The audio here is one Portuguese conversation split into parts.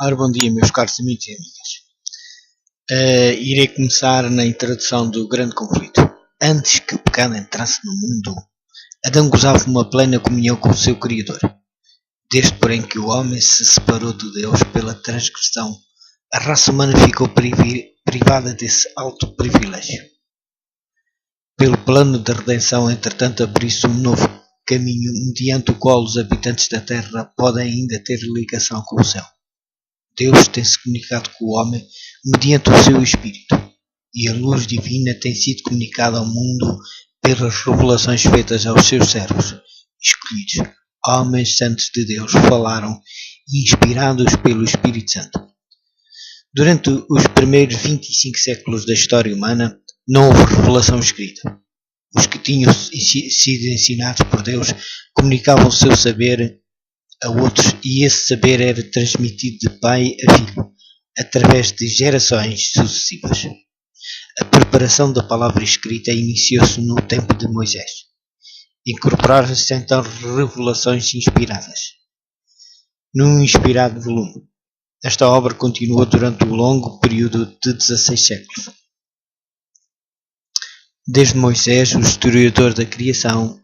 Ora, bom dia, meus caros amigos e amigas. Irei começar na introdução do grande conflito. Antes que o pecado entrasse no mundo, Adão gozava uma plena comunhão com o seu Criador. Desde, porém, que o homem se separou de Deus pela transgressão, a raça humana ficou privada desse alto privilégio. Pelo plano de redenção, entretanto, abriu-se um novo caminho, mediante o qual os habitantes da terra podem ainda ter ligação com o céu. Deus tem-se comunicado com o homem mediante o seu Espírito, e a luz divina tem sido comunicada ao mundo pelas revelações feitas aos seus servos escolhidos. Homens santos de Deus falaram, inspirados pelo Espírito Santo. Durante os primeiros 25 séculos da história humana, não houve revelação escrita. Os que tinham sido ensinados por Deus comunicavam o seu saber a outros, e esse saber era transmitido de pai a filho, através de gerações sucessivas. A preparação da palavra escrita iniciou-se no tempo de Moisés. Incorporaram-se então revelações inspiradas, num inspirado volume. Esta obra continuou durante um longo período de 16 séculos. Desde Moisés, o historiador da criação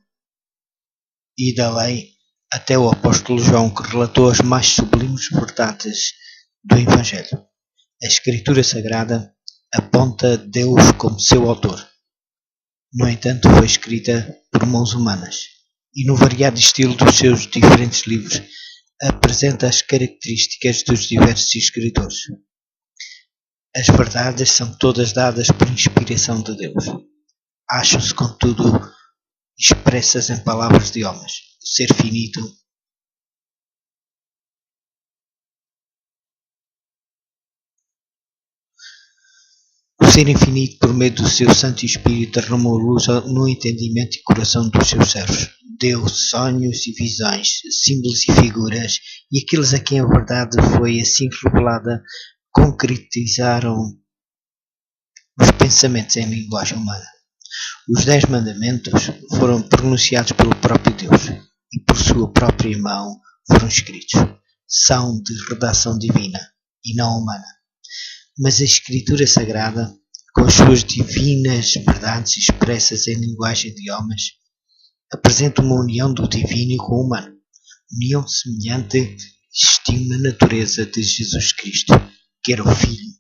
e da lei, até o apóstolo João, que relatou as mais sublimes verdades do Evangelho. A Escritura Sagrada aponta Deus como seu autor. No entanto, foi escrita por mãos humanas, e no variado estilo dos seus diferentes livros, apresenta as características dos diversos escritores. As verdades são todas dadas por inspiração de Deus. Acham-se, contudo, expressas em palavras de homens. O ser finito O ser infinito, por meio do seu Santo Espírito, derramou luz no entendimento e coração dos seus servos. Deu sonhos e visões, símbolos e figuras, e aqueles a quem a verdade foi assim revelada concretizaram os pensamentos em linguagem humana. Os 10 mandamentos foram pronunciados pelo próprio Deus e por sua própria mão foram escritos. São de redação divina e não humana. Mas a Escritura Sagrada, com as suas divinas verdades expressas em linguagem de homens, apresenta uma união do divino com o humano. União semelhante existiu na natureza de Jesus Cristo, que era o Filho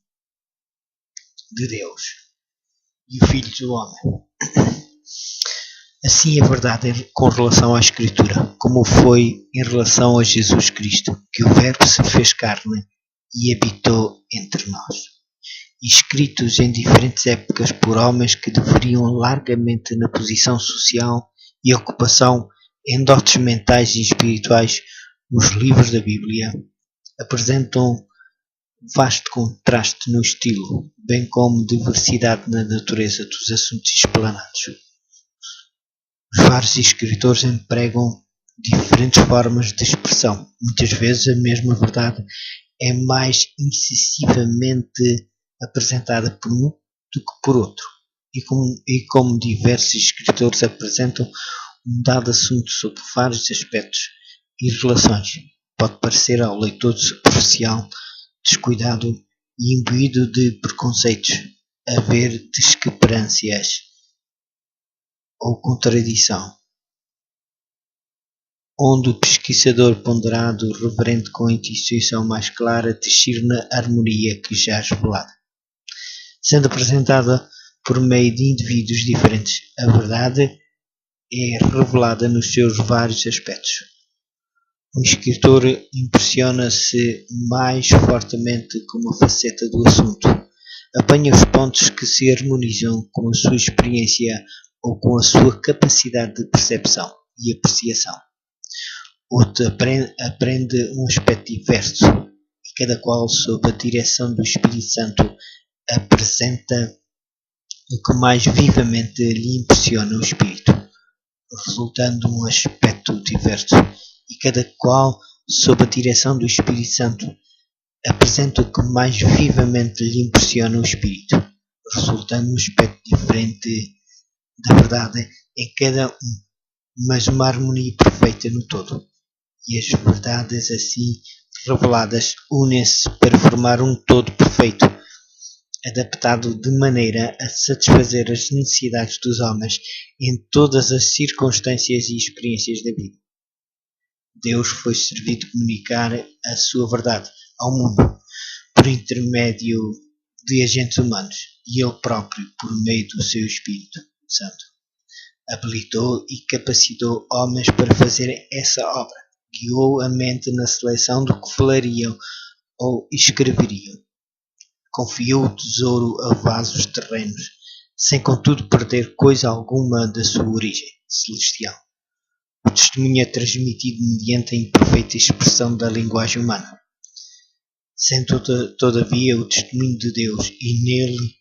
de Deus e o Filho do homem. Assim, a verdade é com relação à Escritura, como foi em relação a Jesus Cristo, que o Verbo se fez carne e habitou entre nós. Escritos em diferentes épocas por homens que diferiam largamente na posição social e ocupação em dotes mentais e espirituais, os livros da Bíblia apresentam vasto contraste no estilo, bem como diversidade na natureza dos assuntos explanados. Os vários escritores empregam diferentes formas de expressão. Muitas vezes a mesma verdade é mais incisivamente apresentada por um do que por outro. E como diversos escritores apresentam um dado assunto sob vários aspectos e relações, pode parecer ao leitor superficial, descuidado e imbuído de preconceitos, haver discrepâncias ou contradição, onde o pesquisador ponderado, reverente com a intuição mais clara, discerne a harmonia que jaz velada. Sendo apresentada por meio de indivíduos diferentes, a verdade é revelada nos seus vários aspectos. O escritor impressiona-se mais fortemente com uma faceta do assunto, apanha os pontos que se harmonizam com a sua experiência ou com a sua capacidade de percepção e apreciação. Outro aprende um aspecto diverso, e cada qual, sob a direção do Espírito Santo, apresenta o que mais vivamente lhe impressiona o espírito, resultando um aspecto diverso, e cada qual, sob a direção do Espírito Santo, apresenta o que mais vivamente lhe impressiona o espírito, resultando um aspecto diferente da verdade em cada um, mas uma harmonia perfeita no todo. E as verdades assim reveladas unem-se para formar um todo perfeito, adaptado de maneira a satisfazer as necessidades dos homens em todas as circunstâncias e experiências da vida. Deus foi servido de comunicar a sua verdade ao mundo por intermédio de agentes humanos e Ele próprio por meio do seu Espírito Santo. Habilitou e capacitou homens para fazer essa obra. Guiou a mente na seleção do que falariam ou escreveriam. Confiou o tesouro a vasos terrenos, sem contudo perder coisa alguma da sua origem celestial. O testemunho é transmitido mediante a imperfeita expressão da linguagem humana. Sendo todavia o testemunho de Deus, e nele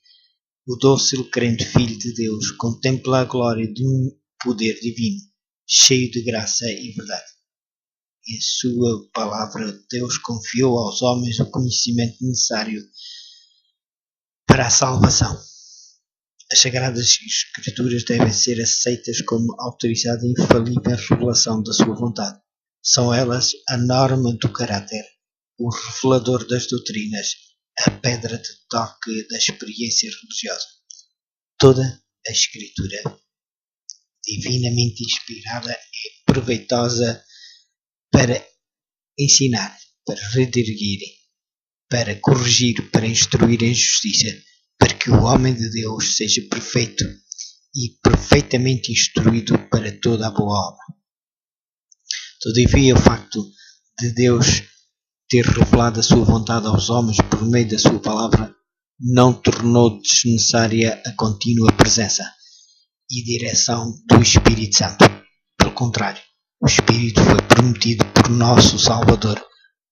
o dócil crente Filho de Deus contempla a glória de um poder divino, cheio de graça e verdade. Em sua palavra, Deus confiou aos homens o conhecimento necessário para a salvação. As Sagradas Escrituras devem ser aceitas como autoridade e infalível revelação da sua vontade. São elas a norma do caráter, o revelador das doutrinas, a pedra de toque da experiência religiosa. Toda a Escritura, divinamente inspirada, é proveitosa para ensinar, para redarguir, para corrigir, para instruir em justiça, para que o homem de Deus seja perfeito e perfeitamente instruído para toda a boa obra. Todavia, o facto de Deus ter revelado a sua vontade aos homens por meio da sua palavra não tornou desnecessária a contínua presença e direção do Espírito Santo. Pelo contrário, o Espírito foi prometido por nosso Salvador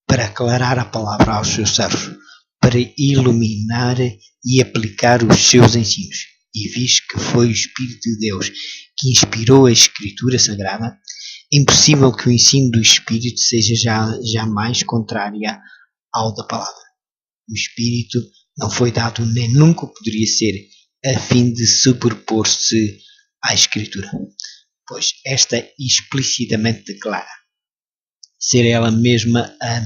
para aclarar a palavra aos seus servos, para iluminar e aplicar os seus ensinos. E visto que foi o Espírito de Deus que inspirou a Escritura Sagrada, é impossível que o ensino do Espírito seja jamais contrária ao da palavra. O Espírito não foi dado nem nunca poderia ser a fim de superpor-se à Escritura, pois esta explicitamente declara ser ela mesma a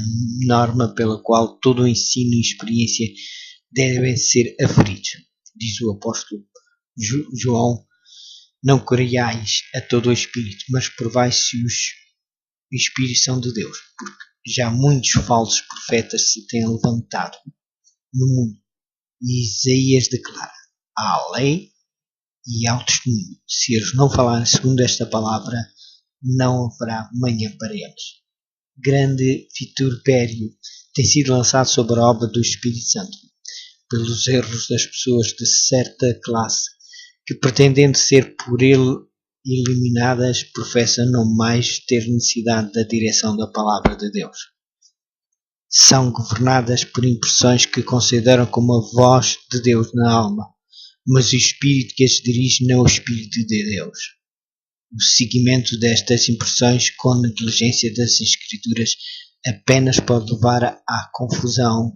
norma pela qual todo o ensino e experiência devem ser aferidos. Diz o apóstolo João: não creiais a todo o Espírito, mas provai se os Espíritos são de Deus, porque já muitos falsos profetas se têm levantado no mundo. E Isaías declara: à lei e ao testemunho, se eles não falarem segundo esta palavra, não haverá manhã para eles. Grande vitupério tem sido lançado sobre a obra do Espírito Santo, pelos erros das pessoas de certa classe, que pretendendo ser por ele eliminadas, professam não mais ter necessidade da direção da palavra de Deus. São governadas por impressões que consideram como a voz de Deus na alma, mas o Espírito que as dirige não é o Espírito de Deus. O seguimento destas impressões com negligência das Escrituras apenas pode levar à confusão,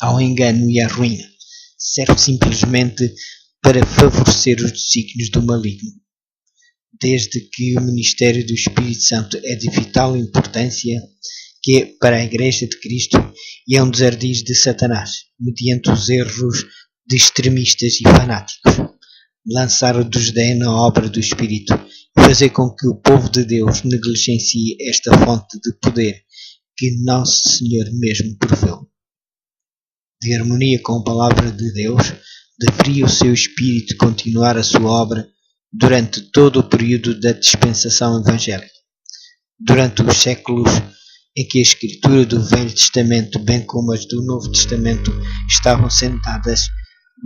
ao engano e à ruína. Serve simplesmente para favorecer os desígnios do maligno. Desde que o ministério do Espírito Santo é de vital importância que é para a Igreja de Cristo e é um dos ardis de Satanás, mediante os erros de extremistas e fanáticos, lançar o desdém na obra do Espírito e fazer com que o povo de Deus negligencie esta fonte de poder que Nosso Senhor mesmo proveu. De harmonia com a palavra de Deus, deveria o seu Espírito continuar a sua obra durante todo o período da dispensação evangélica. Durante os séculos em que a Escritura do Velho Testamento, bem como as do Novo Testamento, estavam sentadas,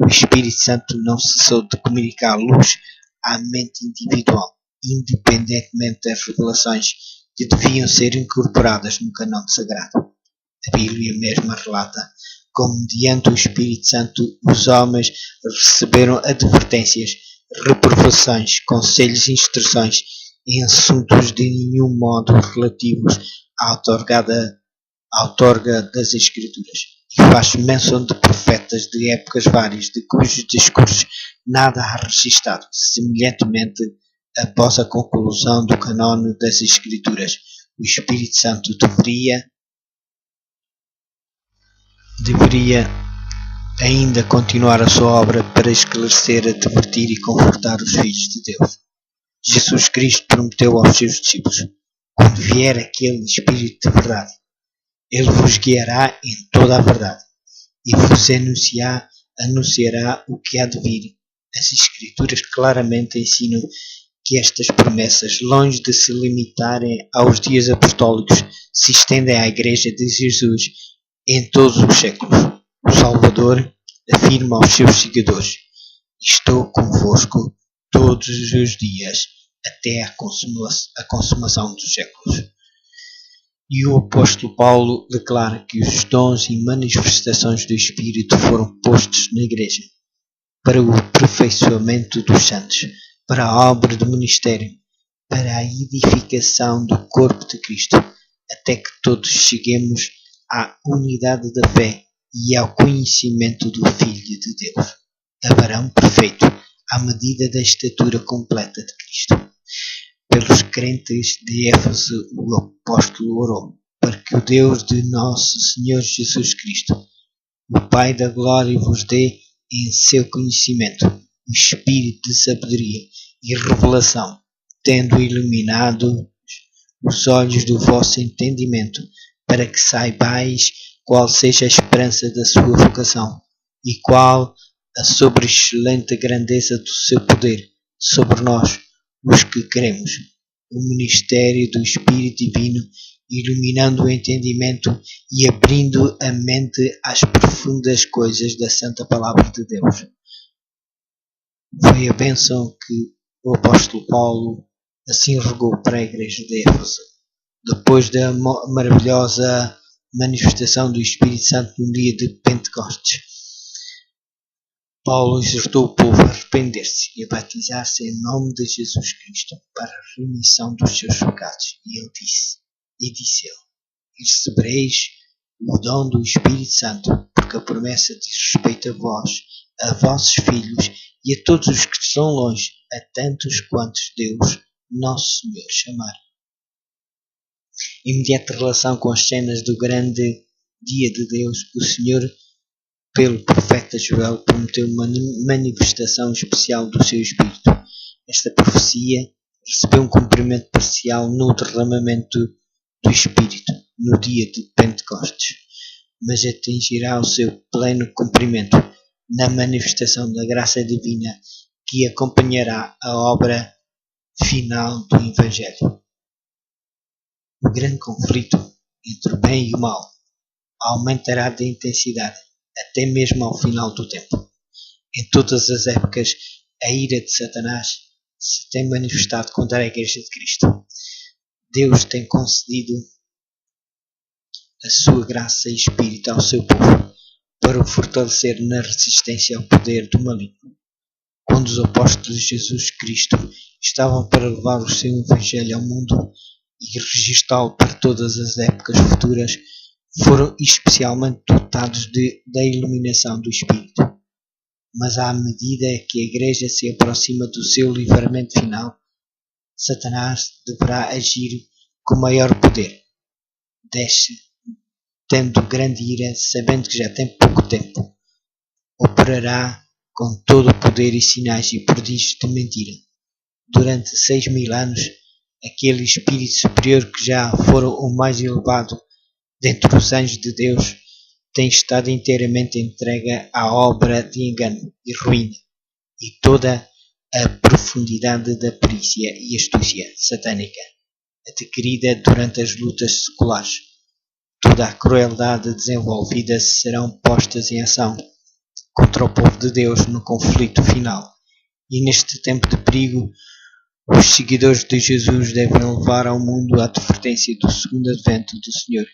o Espírito Santo não cessou de comunicar luz à mente individual, independentemente das revelações que deviam ser incorporadas no canão sagrado. A Bíblia mesma relata como, mediante o Espírito Santo, os homens receberam advertências, reprovações, conselhos e instruções em assuntos de nenhum modo relativos à outorga das Escrituras. E faz menção de profetas de épocas várias, de cujos discursos nada há registado. Semelhantemente, após a conclusão do canone das Escrituras, o Espírito Santo deveria deveria ainda continuar a sua obra para esclarecer, advertir e confortar os filhos de Deus. Jesus Cristo prometeu aos seus discípulos: quando vier aquele Espírito de verdade, ele vos guiará em toda a verdade e vos anunciará o que há de vir. As Escrituras claramente ensinam que estas promessas, longe de se limitarem aos dias apostólicos, se estendem à Igreja de Jesus em todos os séculos. O Salvador afirma aos seus seguidores: estou convosco todos os dias, até a consumação dos séculos. E o apóstolo Paulo declara que os dons e manifestações do Espírito foram postos na Igreja para o aperfeiçoamento dos santos, para a obra do ministério, para a edificação do corpo de Cristo, até que todos cheguemos à unidade da fé e ao conhecimento do Filho de Deus, a varão perfeito, à medida da estatura completa de Cristo. Pelos crentes de Éfeso, o apóstolo orou para que o Deus de nosso Senhor Jesus Cristo, o Pai da glória, vos dê em seu conhecimento o espírito de sabedoria e revelação, tendo iluminado os olhos do vosso entendimento, para que saibais qual seja a esperança da sua vocação e qual a sobreexcelente grandeza do seu poder sobre nós, os que cremos, o ministério do Espírito Divino, iluminando o entendimento e abrindo a mente às profundas coisas da Santa Palavra de Deus. Foi a bênção que o apóstolo Paulo assim rogou para a igreja de Éfeso, depois da maravilhosa manifestação do Espírito Santo no dia de Pentecostes. Paulo exortou o povo a arrepender-se e a batizar-se em nome de Jesus Cristo para a remissão dos seus pecados. E disse ele: recebereis o dom do Espírito Santo, porque a promessa diz respeito a vós, a vossos filhos e a todos os que estão longe, a tantos quantos Deus, nosso Senhor, chamar. Em imediata relação com as cenas do grande dia de Deus, o Senhor, pelo profeta Joel, prometeu uma manifestação especial do seu Espírito. Esta profecia recebeu um cumprimento parcial no derramamento do Espírito, no dia de Pentecostes, mas atingirá o seu pleno cumprimento na manifestação da graça divina que acompanhará a obra final do Evangelho. O grande conflito entre o bem e o mal aumentará de intensidade até mesmo ao final do tempo. Em todas as épocas, a ira de Satanás se tem manifestado contra a Igreja de Cristo. Deus tem concedido a sua graça e Espírito ao seu povo para o fortalecer na resistência ao poder do maligno. Quando os apóstolos de Jesus Cristo estavam para levar o seu Evangelho ao mundo e registá-lo para todas as épocas futuras, foram especialmente dotados da iluminação do Espírito. Mas à medida que a Igreja se aproxima do seu livramento final, Satanás deverá agir com maior poder. Desce, tendo grande ira, sabendo que já tem pouco tempo. Operará com todo o poder e sinais e prodígios de mentira. Durante 6.000 anos, aquele Espírito superior que já fora o mais elevado dentre os anjos de Deus tem estado inteiramente entregue à obra de engano e ruína e toda a profundidade da perícia e astúcia satânica adquirida durante as lutas seculares. Toda a crueldade desenvolvida serão postas em ação contra o povo de Deus no conflito final. E neste tempo de perigo, os seguidores de Jesus devem levar ao mundo a advertência do segundo advento do Senhor.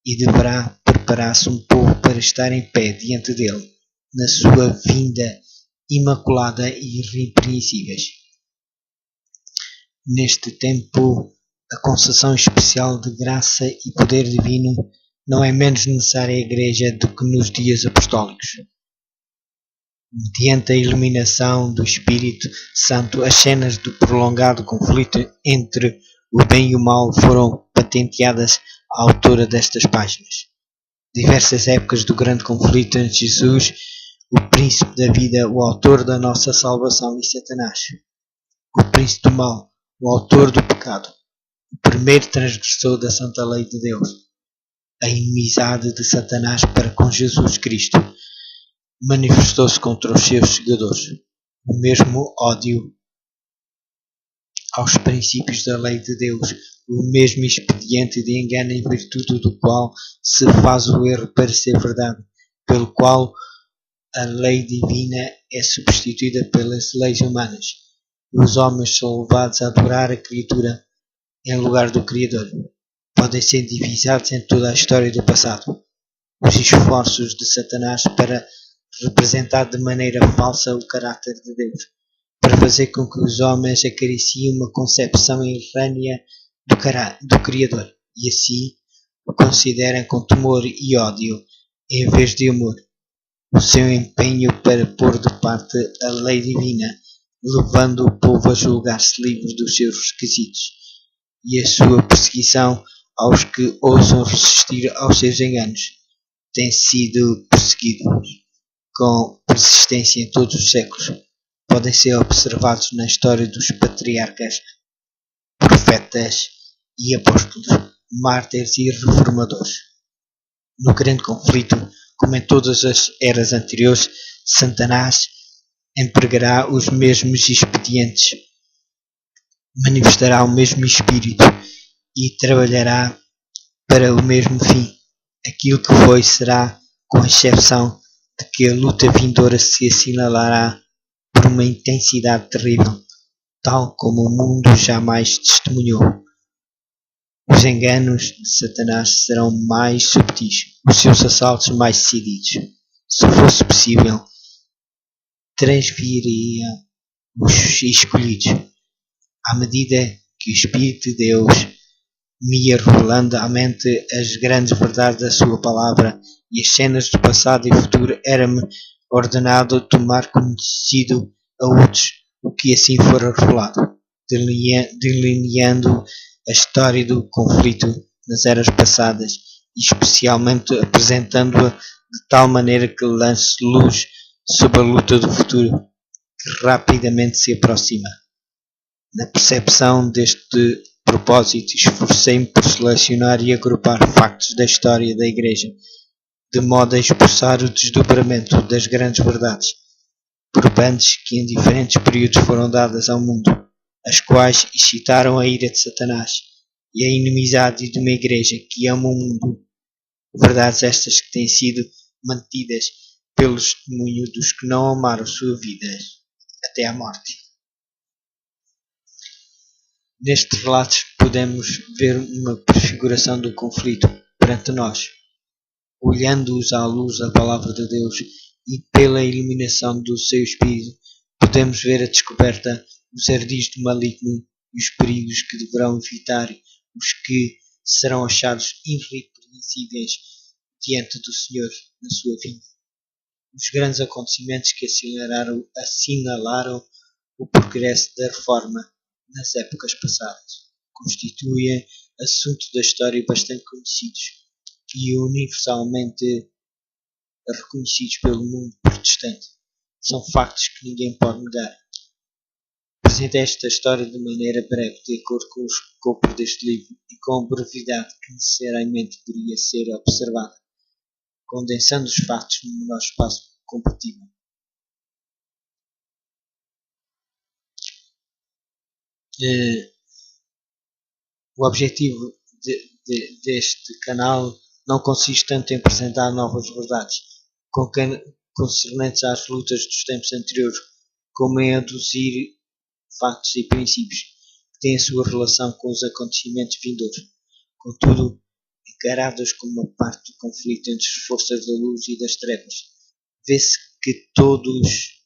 E deverá preparar-se um povo para estar em pé diante dele, na sua vinda imaculada e irrepreensíveis. Neste tempo, a concessão especial de graça e poder divino não é menos necessária à Igreja do que nos dias apostólicos. Mediante a iluminação do Espírito Santo, as cenas do prolongado conflito entre o bem e o mal foram patenteadas à autora destas páginas. diversas épocas do grande conflito entre Jesus, o príncipe da vida, o autor da nossa salvação, e Satanás, o príncipe do mal, o autor do pecado, o primeiro transgressor da santa lei de Deus. A inimizade de Satanás para com Jesus Cristo manifestou-se contra os seus seguidores. O mesmo ódio aos princípios da lei de Deus, o mesmo expediente de engano em virtude do qual se faz o erro parecer verdade, pelo qual a lei divina é substituída pelas leis humanas, e os homens são levados a adorar a criatura em lugar do Criador. Podem ser divisados em toda a história do passado. Os esforços de Satanás para representar de maneira falsa o caráter de Deus, para fazer com que os homens acariciem uma concepção errânea do Criador e assim o considerem com temor e ódio em vez de amor. O seu empenho para pôr de parte a lei divina, levando o povo a julgar-se livre dos seus requisitos, e a sua perseguição aos que ousam resistir aos seus enganos, tem sido perseguidos com persistência em todos os séculos. Podem ser observados na história dos patriarcas, profetas e apóstolos, mártires e reformadores. No grande conflito, como em todas as eras anteriores, Satanás empregará os mesmos expedientes, manifestará o mesmo espírito e trabalhará para o mesmo fim. Aquilo que foi será, com exceção de que a luta vindoura se assinalará por uma intensidade terrível, tal como o mundo jamais testemunhou. Os enganos de Satanás serão mais subtis, os seus assaltos mais decididos. Se fosse possível, transviria os escolhidos, à medida que o Espírito de Deus me ia revelando à mente as grandes verdades da sua palavra e as cenas do passado e futuro, era-me ordenado tomar conhecido a outros o que assim fora revelado, delineando a história do conflito nas eras passadas e especialmente apresentando-a de tal maneira que lance luz sobre a luta do futuro que rapidamente se aproxima. Na percepção deste propósito, esforcei-me por selecionar e agrupar factos da história da Igreja, de modo a expulsar o desdobramento das grandes verdades, probantes que em diferentes períodos foram dadas ao mundo, as quais excitaram a ira de Satanás e a inimizade de uma Igreja que ama o mundo. Verdades estas que têm sido mantidas pelo testemunho dos que não amaram sua vida até à morte. Nestes relatos podemos ver uma prefiguração do conflito perante nós, olhando-os à luz da palavra de Deus e pela iluminação do seu Espírito, podemos ver a descoberta, os ardis do maligno e os perigos que deverão evitar os que serão achados irrepreensíveis diante do Senhor na sua vinda. Os grandes acontecimentos que assinalaram o progresso da reforma nas épocas passadas constituem assuntos da história bastante conhecidos e universalmente reconhecidos pelo mundo protestante. São factos que ninguém pode negar. Apresento esta história de maneira breve, de acordo com o escopo deste livro e com a brevidade que necessariamente deveria ser observada, condensando os factos no menor espaço compatível. O objetivo deste canal não consiste tanto em apresentar novas verdades concernentes às lutas dos tempos anteriores, como em aduzir factos e princípios que têm a sua relação com os acontecimentos vindouros, contudo, encarados como uma parte do conflito entre as forças da luz e das trevas. Vê-se que todos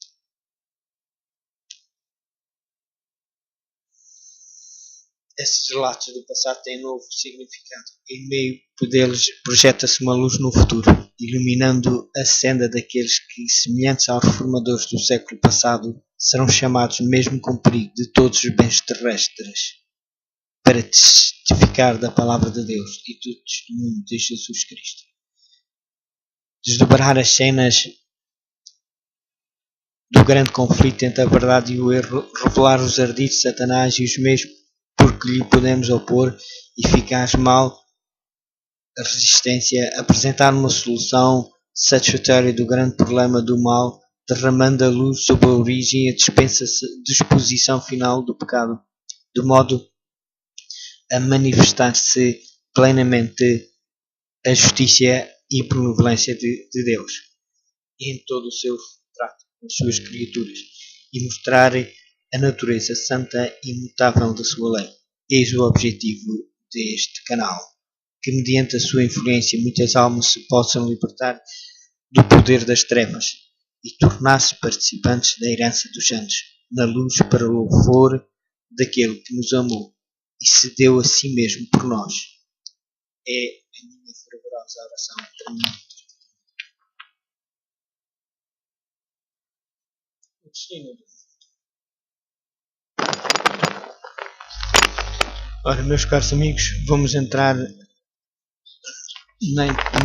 esses relatos do passado têm novo significado. Em meio deles projeta-se uma luz no futuro, iluminando a senda daqueles que, semelhantes aos reformadores do século passado, serão chamados, mesmo com perigo de todos os bens terrestres, para testificar da palavra de Deus e do testemunho de Jesus Cristo. desdobrar as cenas do grande conflito entre a verdade e o erro, revelar os ardides de Satanás e os meios por que lhe podemos opor eficaz mal a resistência, apresentar uma solução satisfatória do grande problema do mal, derramando a luz sobre a origem e a disposição final do pecado, de modo a manifestar-se plenamente a justiça e benevolência de Deus em todo o seu trato com as suas criaturas e mostrar a natureza santa e imutável da sua lei. Eis o objetivo deste canal, que mediante a sua influência muitas almas se possam libertar do poder das trevas e tornar-se participantes da herança dos santos, na luz para o louvor daquele que nos amou e se deu a si mesmo por nós. É a minha fervorosa oração. Ora, meus caros amigos, vamos entrar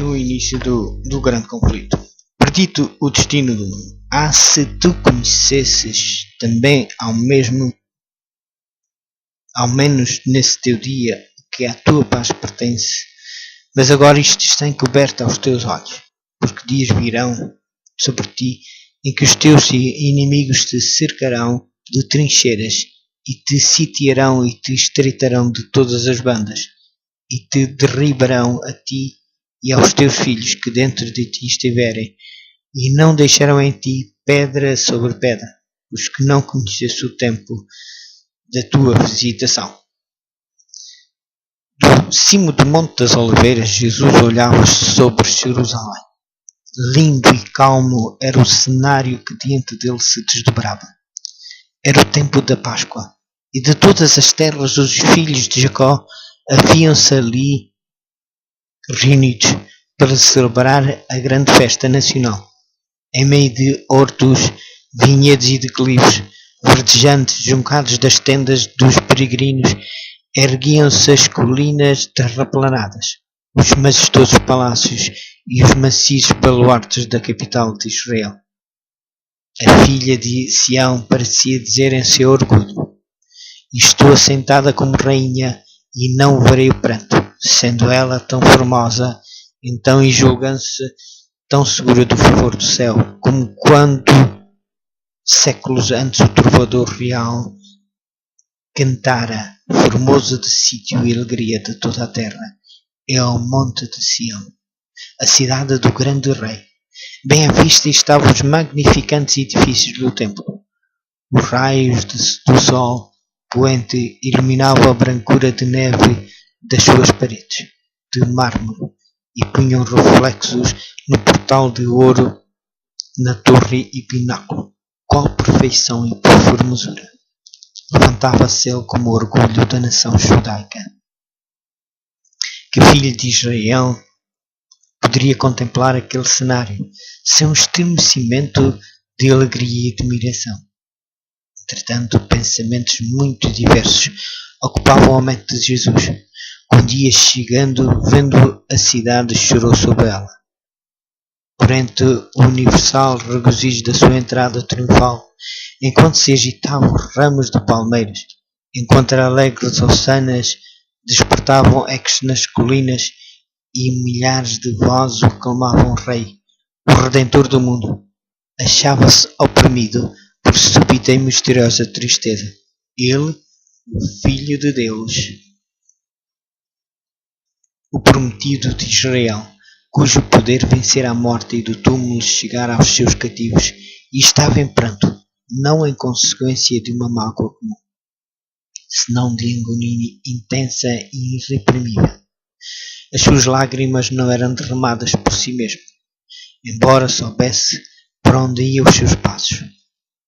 no início do grande conflito. Perdido o destino do mundo. Se tu conhecesses também ao menos nesse teu dia, que a tua paz pertence, mas agora isto está encoberto aos teus olhos, porque dias virão sobre ti em que os teus inimigos te cercarão de trincheiras e te sitiarão e te estreitarão de todas as bandas e te derribarão a ti e aos teus filhos que dentro de ti estiverem, e não deixarão em ti pedra sobre pedra, os que não conhecessem o tempo da tua visitação. Do cimo do Monte das Oliveiras, Jesus olhava sobre Jerusalém. Lindo e calmo era o cenário que diante dele se desdobrava. Era o tempo da Páscoa, e de todas as terras os filhos de Jacó haviam-se ali reunidos para celebrar a grande festa nacional. Em meio de hortos, vinhedos e declives verdejantes, juncados das tendas dos peregrinos, erguiam-se as colinas terraplanadas, os majestosos palácios e os maciços baluartes da capital de Israel. A filha de Sião parecia dizer em seu orgulho: estou assentada como rainha e não verei o pranto, sendo ela tão formosa, então e julgando-se tão segura do favor do céu, como quando séculos antes o trovador real cantara: formoso de sítio e alegria de toda a terra é ao monte de Sião, a cidade do grande rei. Bem à vista estavam os magnificantes edifícios do templo. Os raios do sol poente iluminavam a brancura de neve das suas paredes de mármore e punham reflexos no portal de ouro, na torre e pináculo. Qual perfeição e formosura! Levantava-se ele como orgulho da nação judaica. Que filho de Israel poderia contemplar aquele cenário sem um estremecimento de alegria e admiração? Entretanto, pensamentos muito diversos ocupavam a mente de Jesus. Um dia chegando, vendo a cidade, chorou sobre ela. Perante o universal regozijo da sua entrada triunfal, enquanto se agitavam os ramos de palmeiras, enquanto alegres ossanas despertavam ecos nas colinas e milhares de vozes o clamavam Rei, o Redentor do mundo, achava-se oprimido por súbita e misteriosa tristeza. Ele, o Filho de Deus, o prometido de Israel, cujo poder vencera a morte e do túmulo chegara aos seus cativos, e estava em pranto, não em consequência de uma mágoa comum, senão de agonia intensa e irreprimível. As suas lágrimas não eram derramadas por si mesmo, embora soubesse para onde iam os seus passos.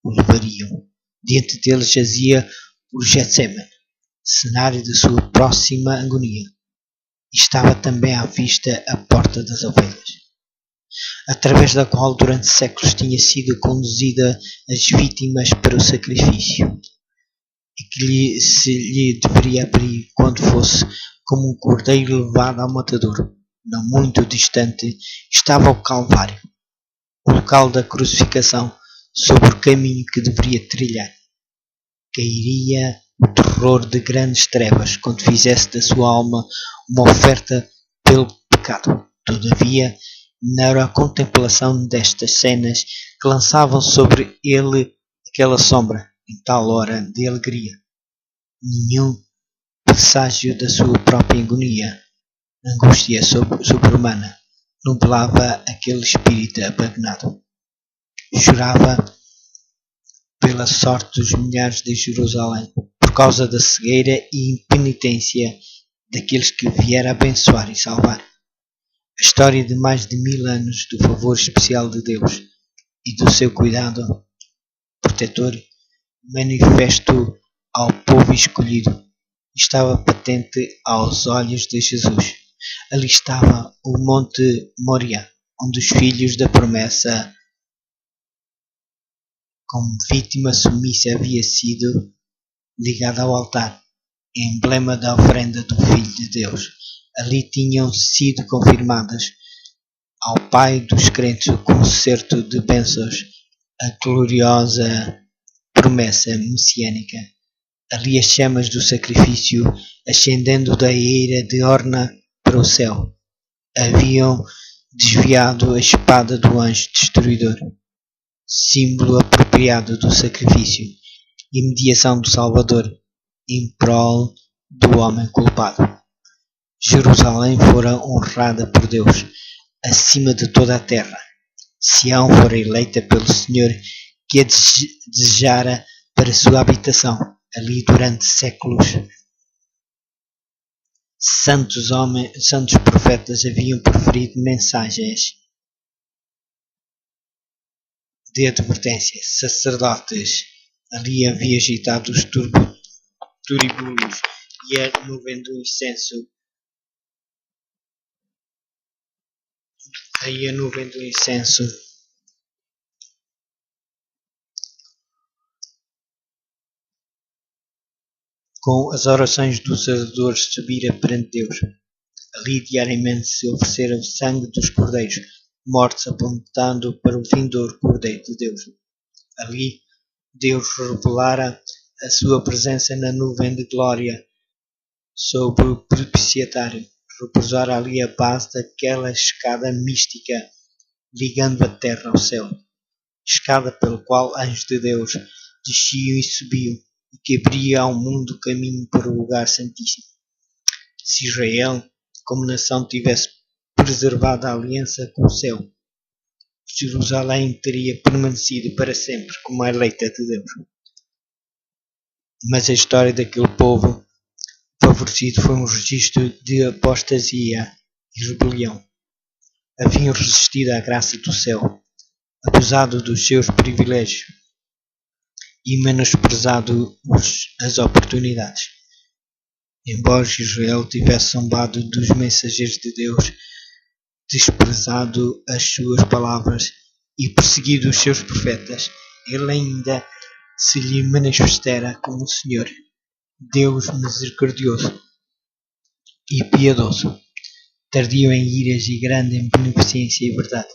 O levariam. Diante dele jazia o Getsemane, cenário da sua próxima agonia. E estava também à vista a porta das ovelhas, através da qual durante séculos tinha sido conduzida as vítimas para o sacrifício, e que se lhe deveria abrir quando fosse como um cordeiro levado ao matadouro. não muito distante, estava o Calvário, o local da crucificação, sobre o caminho que deveria trilhar. Cairia o terror de grandes trevas quando fizesse da sua alma uma oferta pelo pecado. Todavia, não era a contemplação destas cenas que lançavam sobre ele aquela sombra em tal hora de alegria. Nenhum presságio da sua própria agonia, angústia sobre-humana, nublava aquele espírito apagnado. Chorava pela sorte dos milhares de Jerusalém, por causa da cegueira e impenitência daqueles que viera abençoar e salvar. A história de mais de 1000 anos do favor especial de Deus e do seu cuidado protetor manifesto ao povo escolhido estava patente aos olhos de Jesus. Ali estava o Monte Moriá, onde os filhos da promessa, como vítima submissa, havia sido ligada ao altar, emblema da oferenda do Filho de Deus. Ali tinham sido confirmadas ao Pai dos crentes o concerto de bênçãos, a gloriosa promessa messiânica. Ali as chamas do sacrifício, ascendendo da eira de Orna para o céu, haviam desviado a espada do anjo destruidor, símbolo apropriado do sacrifício e mediação do Salvador, em prol do homem culpado. Jerusalém fora honrada por Deus, acima de toda a terra. Sião fora eleita pelo Senhor, que a desejara para sua habitação, ali durante séculos. Santos profetas haviam proferido mensagens de advertência. Sacerdotes ali haviam agitado os turibulos e a nuvem do incenso. Aí a nuvem do incenso com as orações dos adoradores subira perante Deus. Ali diariamente se oferecera o sangue dos cordeiros, mortos apontando para o vindouro Cordeiro de Deus. Ali Deus revelara a sua presença na nuvem de glória sobre o propiciatário. Repousara ali a base daquela escada mística, ligando a terra ao céu. Escada pela qual anjos de Deus desciam e subiam, e que abria ao mundo caminho para o lugar santíssimo. Se Israel, como nação, tivesse preservado a aliança com o céu, Jerusalém teria permanecido para sempre como a eleita de Deus. Mas a história daquele povo favorecido foi um registro de apostasia e rebelião. Haviam resistido à graça do céu, abusado dos seus privilégios e menosprezado as oportunidades. Embora Israel tivesse zombado dos mensageiros de Deus, desprezado as suas palavras e perseguido os seus profetas, ele ainda se lhe manifestara como o Senhor, Deus misericordioso e piedoso, tardio em iras e grande em beneficência e verdade.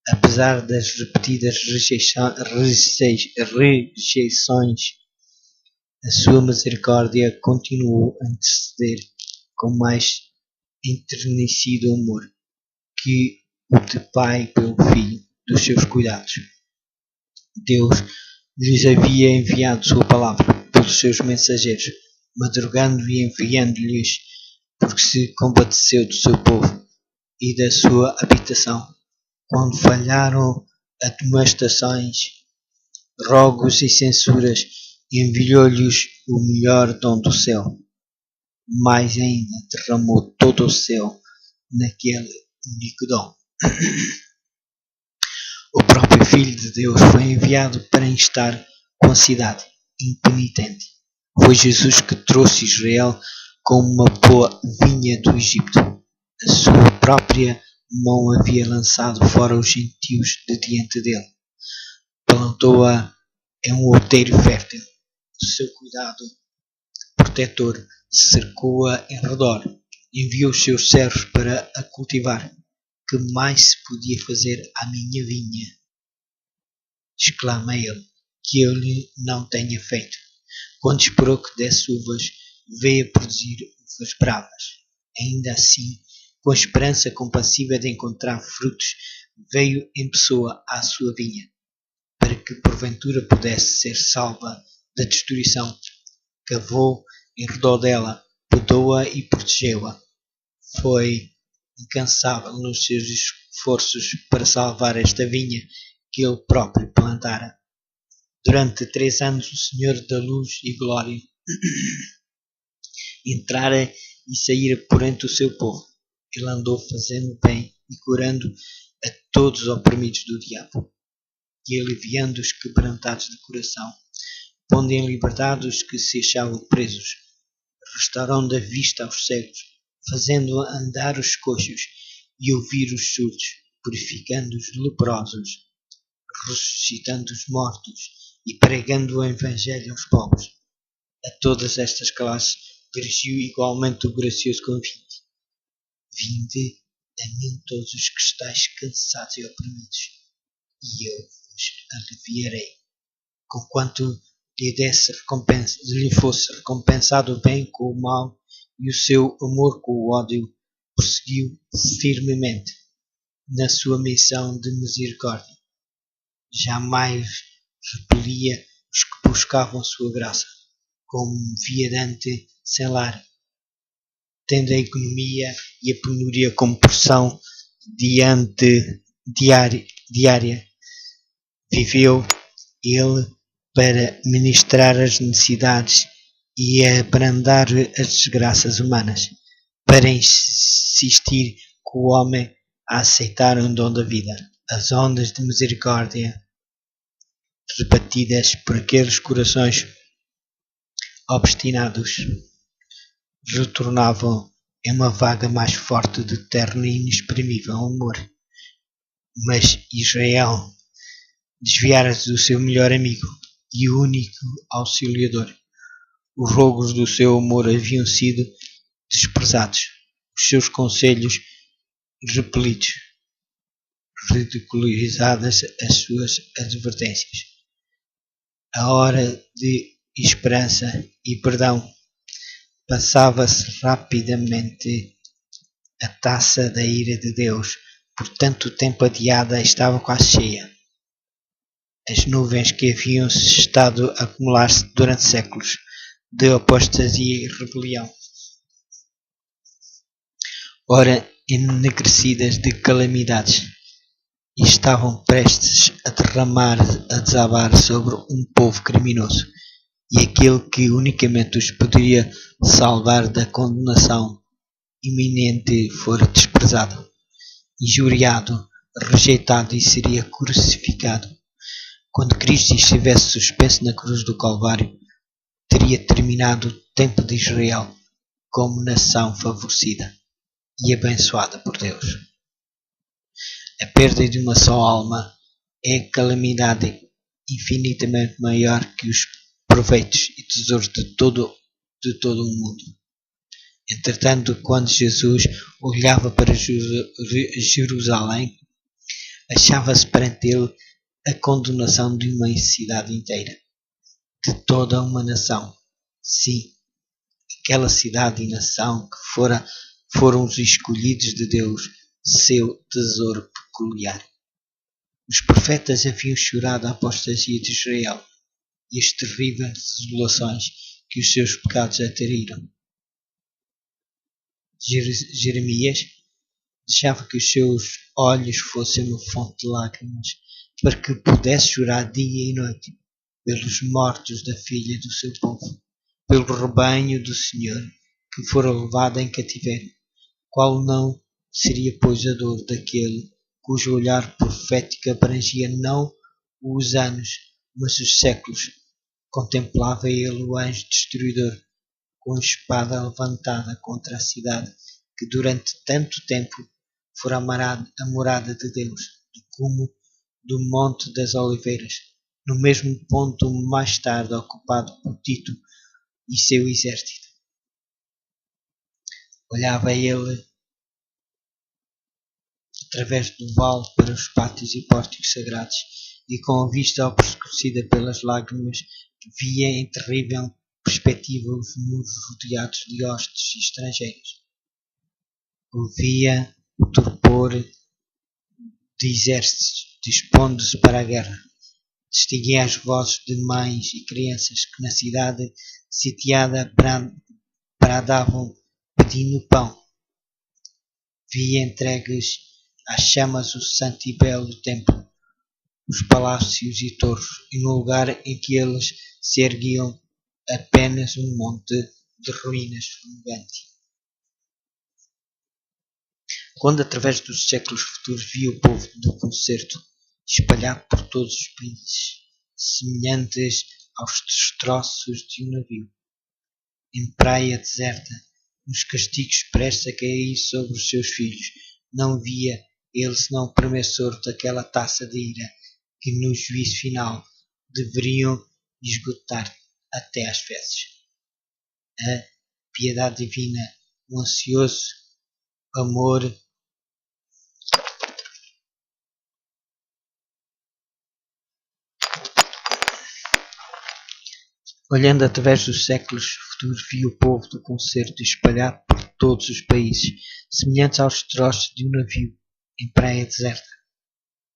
Apesar das repetidas rejeições, a sua misericórdia continuou a interceder com mais enternecido amor que o de pai pelo filho dos seus cuidados. Deus lhes havia enviado sua palavra pelos seus mensageiros, madrugando e enviando-lhes, porque se compadeceu do seu povo e da sua habitação. Quando falharam admoestações, rogos e censuras, enviou-lhes o melhor dom do céu. Mais ainda derramou todo o céu naquele único dom. O próprio Filho de Deus foi enviado para estar com a cidade impenitente. Foi Jesus que trouxe Israel como uma boa vinha do Egito. A sua própria mão havia lançado fora os gentios de diante dele. Plantou-a em um outeiro fértil. O seu cuidado protetor cercou-a em redor. enviou os seus servos para a cultivar. Que mais se podia fazer à minha vinha? Exclama ele, que eu lhe não tenha feito. Quando esperou que desse uvas, veio a produzir uvas bravas. Ainda assim, com a esperança compassiva de encontrar frutos, veio em pessoa à sua vinha, para que porventura pudesse ser salva da destruição. Cavou em redor dela, podou-a e protegeu-a. Foi incansável nos seus esforços para salvar esta vinha que ele próprio plantara. Durante 3 anos o Senhor da luz e glória entrara e saíra por entre o seu povo. Ele andou fazendo bem e curando a todos os oprimidos do diabo, e aliviando os quebrantados de coração, pondo em liberdade os que se achavam presos, restaurando a vista aos cegos, fazendo andar os coxos e ouvir os surdos, purificando os leprosos, ressuscitando os mortos e pregando o evangelho aos pobres. A todas estas classes dirigiu igualmente o gracioso convite: vinde a mim todos os que estáis cansados e oprimidos, e eu vos aliviarei. Conquanto lhe fosse recompensado o bem com o mal, e o seu amor com o ódio, prosseguiu firmemente na sua missão de misericórdia. Jamais repelia os que buscavam a sua graça, como viandante sem lar, tendo a economia e a penúria como porção diária. Viveu ele para ministrar as necessidades e abrandar as desgraças humanas, para insistir com o homem a aceitar o dom da vida. As ondas de misericórdia rebatidas por aqueles corações obstinados retornavam em uma vaga mais forte de terno e inexprimível amor. Mas Israel desviara-se do seu melhor amigo e único auxiliador. Os rogos do seu amor haviam sido desprezados, os seus conselhos repelidos, ridicularizadas as suas advertências. A hora de esperança e perdão passava-se rapidamente. A taça da ira de Deus, por tanto tempo adiada, estava quase cheia. As nuvens que haviam estado a acumular-se durante séculos de apostasia e rebelião, ora enegrecidas de calamidades, e estavam prestes a desabar sobre um povo criminoso, e aquele que unicamente os poderia salvar da condenação iminente fora desprezado, injuriado, rejeitado e seria crucificado. Quando Cristo estivesse suspenso na cruz do Calvário, teria terminado o tempo de Israel como nação favorecida e abençoada por Deus. A perda de uma só alma é calamidade infinitamente maior que os proveitos e tesouros de todo o mundo. Entretanto, quando Jesus olhava para Jerusalém, achava-se perante ele a condenação de uma cidade inteira, de toda uma nação. Sim, aquela cidade e nação que foram os escolhidos de Deus, seu tesouro peculiar. Os profetas haviam chorado a apostasia de Israel e as terríveis desolações que os seus pecados atraíram. Jeremias deixava que os seus olhos fossem uma fonte de lágrimas, para que pudesse chorar dia e noite pelos mortos da filha do seu povo, pelo rebanho do Senhor que fora levado em cativeiro. Qual não seria, pois, a dor daquele cujo olhar profético abrangia não os anos, mas os séculos? Contemplava ele o anjo destruidor, com a espada levantada contra a cidade que durante tanto tempo fora a morada de Deus, do cume do Monte das Oliveiras, no mesmo ponto mais tarde ocupado por Tito e seu exército. Olhava ele através do vale para os pátios e pórticos sagrados, e com a vista obscurecida pelas lágrimas, via em terrível perspectiva os muros rodeados de hostes estrangeiros. Ouvia o torpor de exércitos dispondo-se para a guerra. Distinguia as vozes de mães e crianças que na cidade sitiada bradavam pedindo pão. Via entregues às chamas o santo e belo templo, os palácios e torres, e no lugar em que eles se erguiam apenas um monte de ruínas fumegante. Quando através dos séculos futuros via o povo do concerto espalhado por todos os países, semelhantes aos destroços de um navio, em praia deserta, nos castigos prestes a cair sobre os seus filhos, não via ele senão o promissor daquela taça de ira que no juízo final deveriam esgotar até às fezes. A piedade divina, o ansioso amor olhando através dos séculos futuros, via o povo do concerto espalhado por todos os países, semelhantes aos destroços de um navio em praia deserta.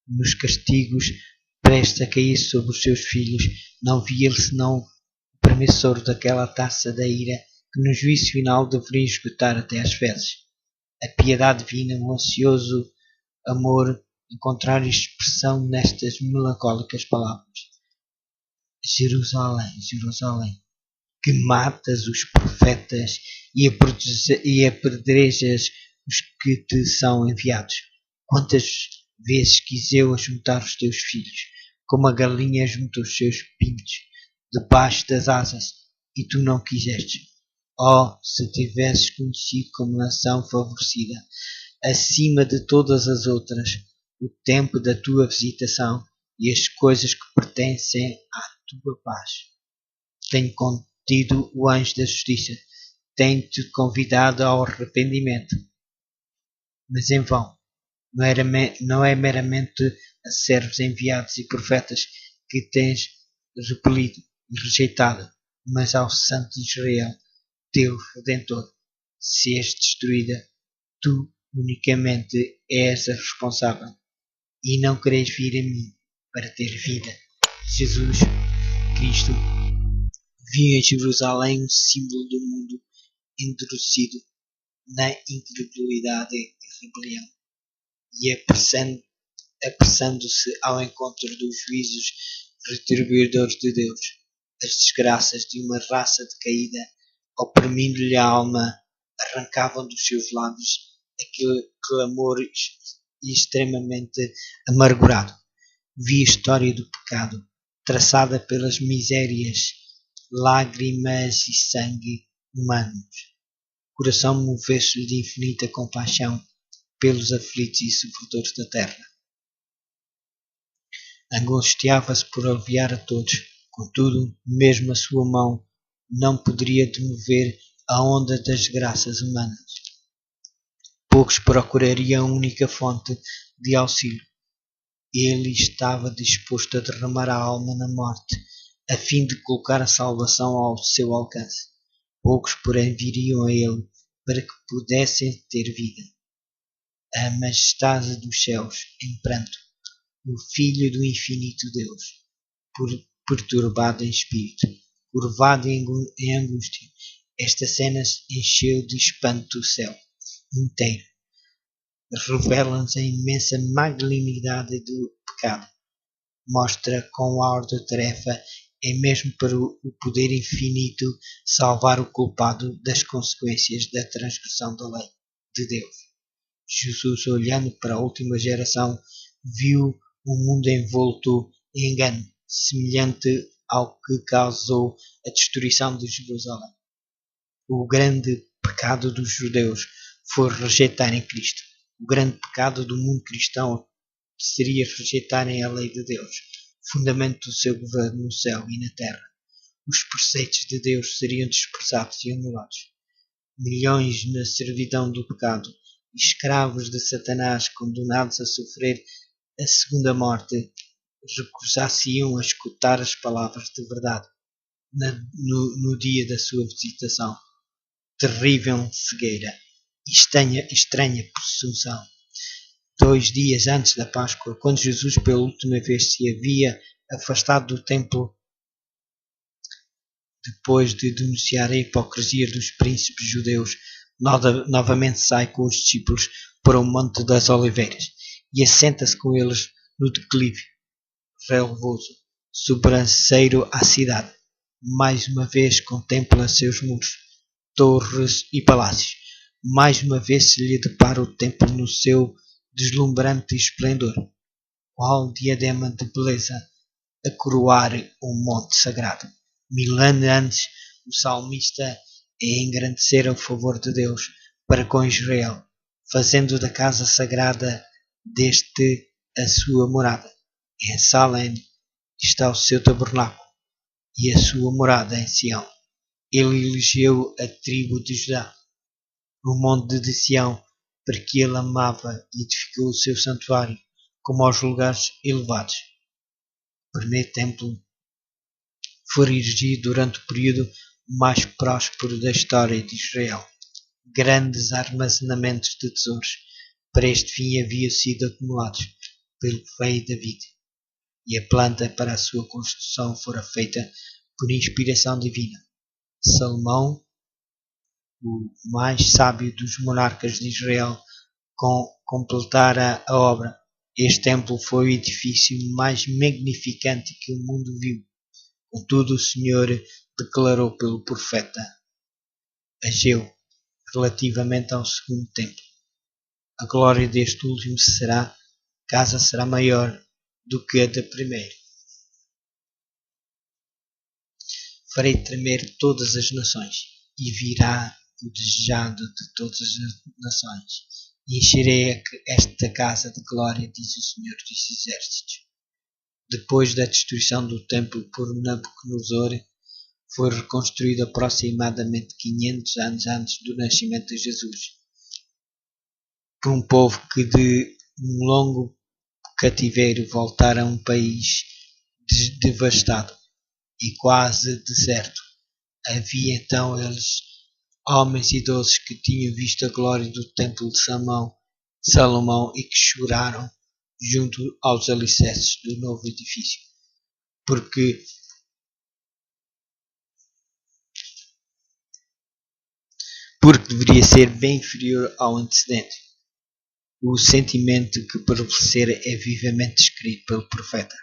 Nos castigos prestes a cair sobre os seus filhos, não via ele senão o promissor daquela taça da ira que no juízo final deveria esgotar até às fezes. A piedade divina, o ansioso amor, encontrar expressão nestas melancólicas palavras. Jerusalém, Jerusalém, que matas os profetas e apedrejas os que te são enviados. Quantas vezes quis eu ajuntar os teus filhos, como a galinha junta os seus pintos, debaixo das asas, e tu não quiseste. Oh, se tivesses conhecido como nação favorecida, acima de todas as outras, o tempo da tua visitação e as coisas que pertencem à tua paz. Tenho contido o anjo da justiça, tenho-te convidado ao arrependimento, mas em vão. Não é meramente a servos enviados e profetas que tens repelido e rejeitado, mas ao Santo de Israel, teu Redentor. Se és destruída, tu unicamente és a responsável, e não queres vir a mim para ter vida. Jesus Cristo viu em Jerusalém um símbolo do mundo endurecido na incredulidade e rebelião, e apressando-se ao encontro dos juízos retribuidores de Deus, as desgraças de uma raça decaída, oprimindo-lhe a alma, arrancavam dos seus lábios aquele clamor extremamente amargurado. Vi a história do pecado, traçada pelas misérias, lágrimas e sangue humanos. O coração moveu-se de infinita compaixão pelos aflitos e sofredores da terra. Angustiava-se por aliviar a todos, contudo, mesmo a sua mão não poderia demover a onda das graças humanas. Poucos procurariam a única fonte de auxílio. Ele estava disposto a derramar a alma na morte, a fim de colocar a salvação ao seu alcance. Poucos, porém, viriam a ele para que pudessem ter vida. A majestade dos céus, em pranto, o Filho do infinito Deus, perturbado em espírito, curvado em angústia, esta cena encheu de espanto o céu inteiro. Revela-nos a imensa magnanimidade do pecado. Mostra com árdua tarefa é mesmo para o poder infinito salvar o culpado das consequências da transgressão da lei de Deus. Jesus, olhando para a última geração, viu o mundo envolto em engano, semelhante ao que causou a destruição de Jerusalém. O grande pecado dos judeus foi rejeitarem Cristo. O grande pecado do mundo cristão seria rejeitarem a lei de Deus, fundamento do seu governo no céu e na terra. Os preceitos de Deus seriam desprezados e anulados. milhões na servidão do pecado, escravos de Satanás, condenados a sofrer a segunda morte, recusar-se-iam a escutar as palavras de verdade no dia da sua visitação. Terrível cegueira, estranha presunção. 2 dias antes da Páscoa, quando Jesus pela última vez se havia afastado do templo, depois de denunciar a hipocrisia dos príncipes judeus, novamente sai com os discípulos para o Monte das Oliveiras e assenta-se com eles no declive relvoso, sobranceiro à cidade. Mais uma vez contempla seus muros, torres e palácios. Mais uma vez se lhe depara o templo no seu deslumbrante esplendor, qual diadema de beleza a coroar um monte sagrado. 1000 anos antes, o salmista é engrandecer o favor de Deus para com Israel, fazendo da casa sagrada deste a sua morada. Em Salem está o seu tabernáculo e a sua morada em Sião. Ele elegeu a tribo de Judá no monte de Sião, para que ele amava e edificou o seu santuário como aos lugares elevados. O primeiro templo foi erigido durante o período mais próspero da história de Israel. Grandes armazenamentos de tesouros para este fim haviam sido acumulados pelo rei David, e a planta para a sua construção fora feita por inspiração divina. Salomão, o mais sábio dos monarcas de Israel, completara a obra. Este templo foi o edifício mais magnificante que o mundo viu. Contudo, o Senhor declarou pelo profeta Ageu, relativamente ao segundo templo: a glória deste último casa será maior do que a da primeira. Farei tremer todas as nações, e virá o desejado de todas as nações, e encherei esta casa de glória, diz o Senhor dos Exércitos. Depois da destruição do templo por Nabucodonosor, foi reconstruído aproximadamente 500 anos antes do nascimento de Jesus, por um povo que de um longo cativeiro voltara a um país devastado e quase deserto. Havia então eles homens idosos que tinham visto a glória do templo de Salomão e que choraram junto aos alicerces do novo edifício, porque deveria ser bem inferior ao antecedente. O sentimento que prevalecera é vivamente descrito pelo profeta: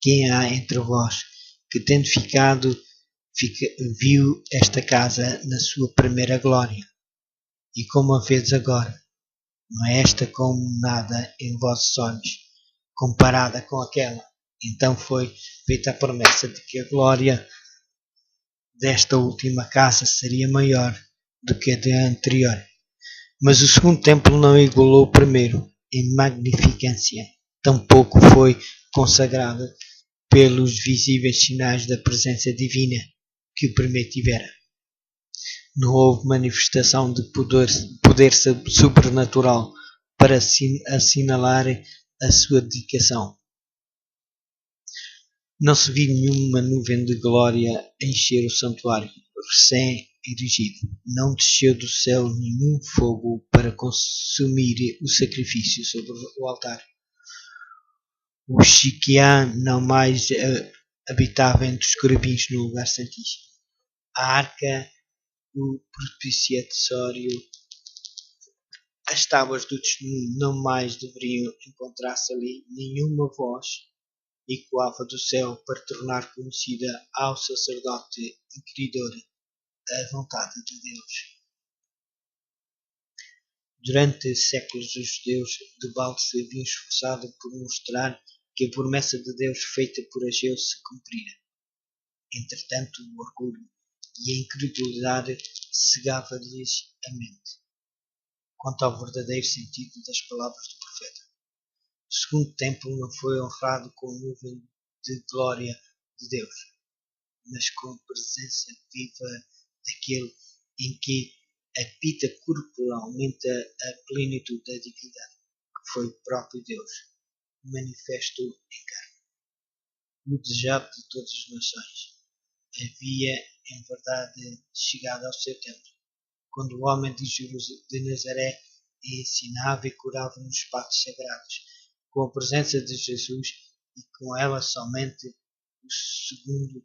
quem há entre vós que, tendo viu esta casa na sua primeira glória, e como a vês agora, não é esta como nada em vossos olhos, comparada com aquela? Então foi feita a promessa de que a glória desta última casa seria maior do que a da anterior. Mas o segundo templo não igualou o primeiro em magnificência, tampouco foi consagrado pelos visíveis sinais da presença divina que o primeiro tivera. Não houve manifestação de poder sobrenatural para assinalar a sua dedicação. Não se viu nenhuma nuvem de glória encher o santuário recém-erigido. Não desceu do céu nenhum fogo para consumir o sacrifício sobre o altar. O Shekinah não mais habitava entre os querubins no lugar santíssimo. A arca, o propiciatório, as tábuas do testemunho não mais deveriam encontrar-se ali. Nenhuma voz ecoava do céu para tornar conhecida ao sacerdote inquiridor a vontade de Deus. Durante séculos os judeus de balde se haviam esforçado por mostrar que a promessa de Deus feita por Ageu se cumprira. Entretanto, o orgulho e a incredulidade cegava-lhes a mente quanto ao verdadeiro sentido das palavras do profeta. O segundo templo não foi honrado com a nuvem de glória de Deus, mas com a presença viva daquele em que habita corporalmente a plenitude da divindade, que foi o próprio Deus, manifesto em carne, o desejado de todas as nações. Havia, em verdade, chegado ao seu tempo, quando o homem de Nazaré ensinava e curava nos espaços sagrados, com a presença de Jesus e com ela somente o segundo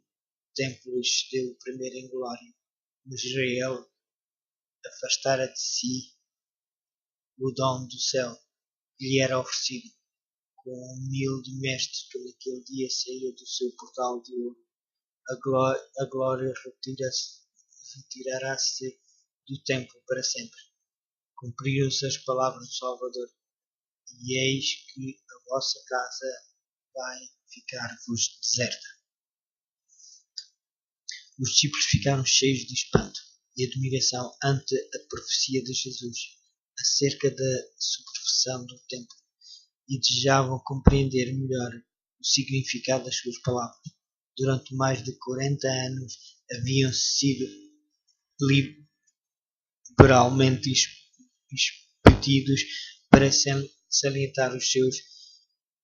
templo excedeu o primeiro em glória, mas Israel afastara de si o dom do céu que lhe era oferecido, com um humilde mestre que naquele dia saía do seu portal de ouro. A glória retirará-se do templo para sempre. Cumpriram-se as palavras do Salvador, e eis que a vossa casa vai ficar-vos deserta. Os discípulos ficaram cheios de espanto e admiração ante a profecia de Jesus acerca da superfeição do templo e desejavam compreender melhor o significado das suas palavras. Durante mais de 40 anos haviam sido liberalmente expedidos para salientar os seus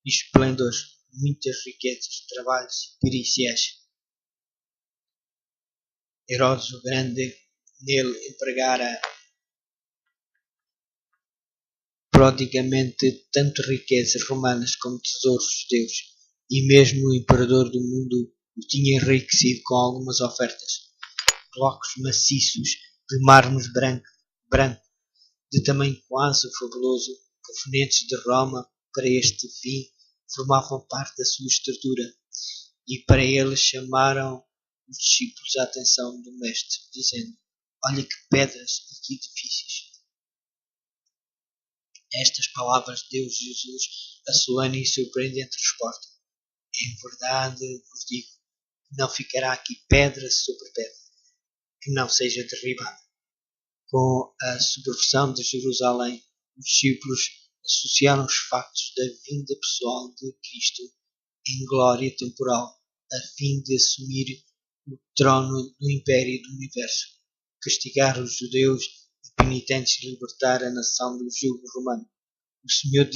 esplendores, muitas riquezas, trabalhos periciais. Herodes o Grande nele empregara prodigamente tanto riquezas romanas como tesouros judeus, e mesmo o imperador do mundo o tinha enriquecido com algumas ofertas. Blocos maciços de mármore branco, de tamanho quase fabuloso, provenientes de Roma para este fim, formavam parte da sua estrutura, e para eles chamaram os discípulos a atenção do mestre, dizendo: olha que pedras e que edifícios! Estas palavras deu Jesus a solene e surpreendente resposta: em verdade vos digo que não ficará aqui pedra sobre pedra que não seja derribada. Com a subversão de Jerusalém, os discípulos associaram os factos da vinda pessoal de Cristo em glória temporal, a fim de assumir o trono do Império do Universo, castigar os judeus e penitentes e libertar a nação do jugo romano. O Senhor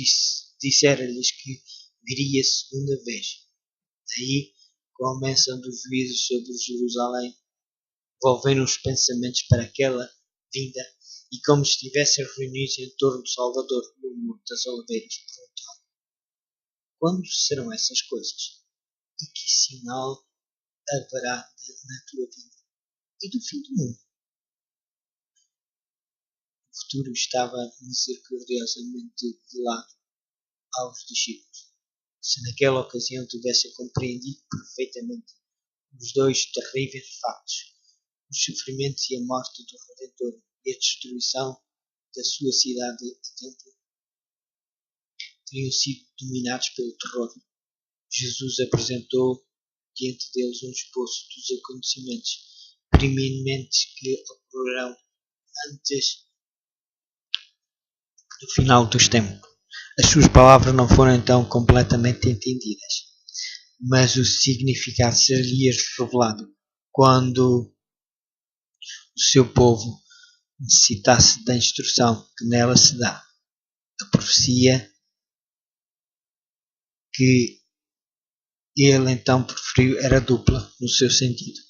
dissera-lhes que viria segunda vez. Daí começam dos juízos sobre Jerusalém, volveram os pensamentos para aquela vinda, e como estivessem reunidos em torno do Salvador no Muro das Oliveiras, perguntaram: quando serão essas coisas? E que sinal haverá na tua vinda e do fim do mundo? O futuro estava misericordiosamente velado aos discípulos. Se naquela ocasião tivessem compreendido perfeitamente os dois terríveis factos, os sofrimentos e a morte do Redentor e a destruição da sua cidade e templo, teriam sido dominados pelo terror. Jesus apresentou diante deles um esboço dos acontecimentos preeminentes que ocorrerão antes do final dos tempos. As suas palavras não foram então completamente entendidas, mas o significado seria revelado quando o seu povo necessitasse da instrução que nela se dá. A profecia que ele então preferiu era dupla no seu sentido.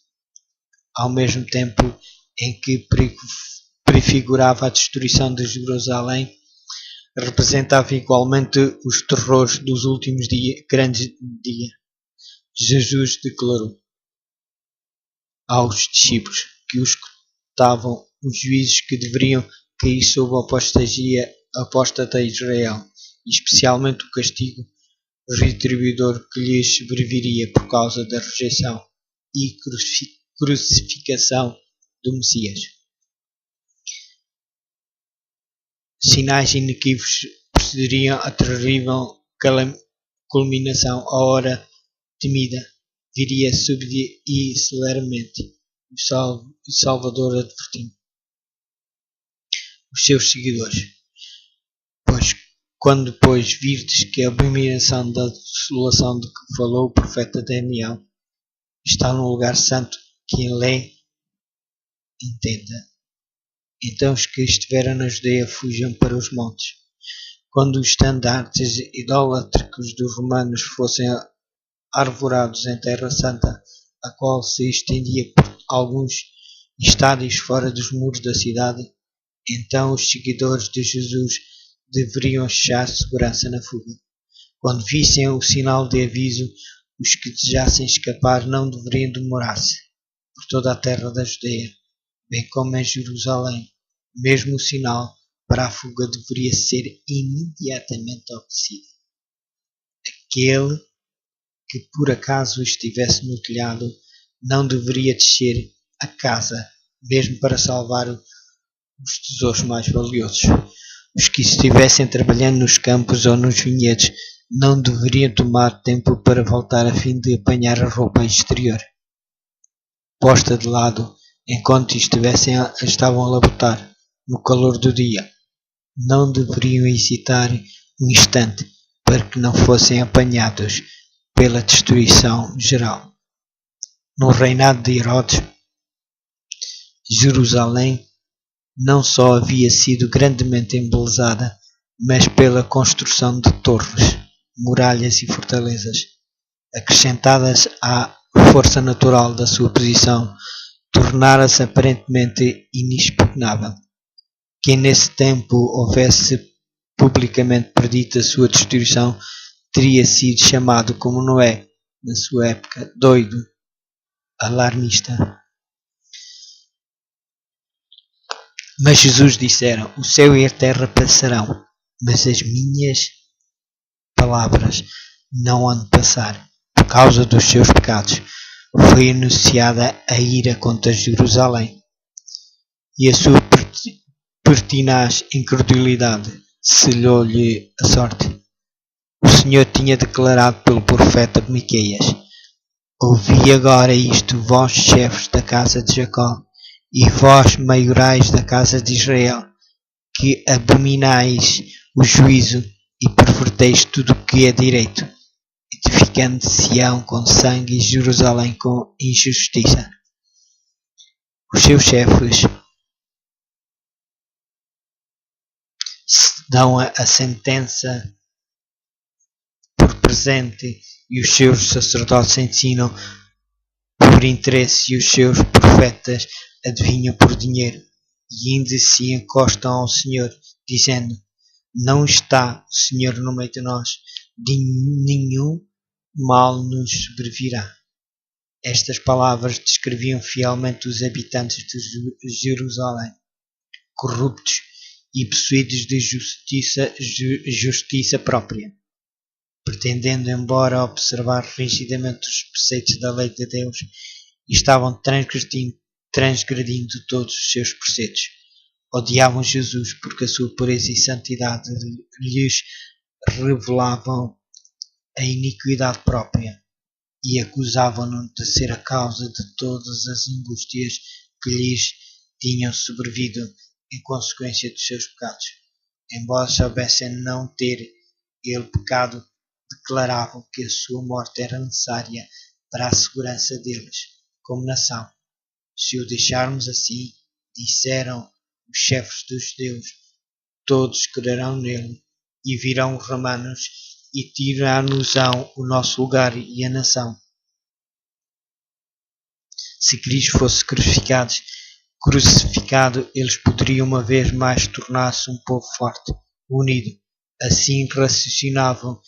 Ao mesmo tempo em que prefigurava a destruição de Jerusalém, representava igualmente os terrores dos últimos grandes dias. Jesus declarou aos discípulos que os escutavam os juízos que deveriam cair sobre a apóstata Israel, e especialmente o castigo retribuidor que lhes sobreviria por causa da rejeição e crucificação do Messias. Sinais inequívocos precederiam a terrível culminação. A hora temida viria súbita e celeramente. O Salvador advertiu os seus seguidores: quando depois virdes que a abominação da desolação de que falou o profeta Daniel está no lugar santo, quem lê, entenda. Então os que estiveram na Judeia fugiam para os montes. Quando os estandartes idólatricos dos romanos fossem arvorados em Terra Santa, a qual se estendia por alguns estádios fora dos muros da cidade, então os seguidores de Jesus deveriam achar segurança na fuga. Quando vissem o sinal de aviso, os que desejassem escapar não deveriam demorar-se por toda a terra da Judeia, bem como em Jerusalém. Mesmo o sinal para a fuga deveria ser imediatamente obedecido. Aquele que por acaso estivesse no telhado não deveria descer a casa, mesmo para salvar os tesouros mais valiosos. Os que estivessem trabalhando nos campos ou nos vinhedos não deveriam tomar tempo para voltar a fim de apanhar a roupa exterior posta de lado enquanto estavam a labutar no calor do dia. Não deveriam hesitar um instante para que não fossem apanhados pela destruição geral. No reinado de Herodes, Jerusalém não só havia sido grandemente embelezada, mas pela construção de torres, muralhas e fortalezas, acrescentadas à força natural da sua posição, tornara-se aparentemente inexpugnável. Quem nesse tempo houvesse publicamente predito a sua destruição teria sido chamado, como Noé, na sua época, doido, alarmista. Mas Jesus dissera: o céu e a terra passarão, mas as minhas palavras não hão de passar. Por causa dos seus pecados foi anunciada a ira contra Jerusalém, e a sua pertinaz incredulidade selhou-lhe a sorte. O Senhor tinha declarado pelo profeta Miqueias: ouvi agora isto, vós chefes da casa de Jacó, e vós maiorais da casa de Israel, que abominais o juízo e perverteis tudo o que é direito, edificando Sião com sangue e Jerusalém com injustiça. Os seus chefes dão a sentença por presente e os seus sacerdotes ensinam por interesse e os seus profetas adivinham por dinheiro e ainda se encostam ao Senhor, dizendo: não está o Senhor no meio de nós, de nenhum mal nos sobrevirá. Estas palavras descreviam fielmente os habitantes de Jerusalém, corruptos e possuídos de justiça própria, pretendendo, embora observar rigidamente os preceitos da lei de Deus, estavam transgredindo todos os seus preceitos. Odiavam Jesus porque a sua pureza e santidade lhes revelavam a iniquidade própria e acusavam-no de ser a causa de todas as angústias que lhes tinham sobrevido em consequência dos seus pecados. Embora soubessem não ter ele pecado, declaravam que a sua morte era necessária para a segurança deles como nação. Se o deixarmos assim, disseram os chefes dos judeus, todos crerão nele e virão os romanos e tirar-nos-ão o nosso lugar e a nação. Se Cristo fosse crucificado, eles poderiam uma vez mais tornar-se um povo forte, unido. Assim raciocinavam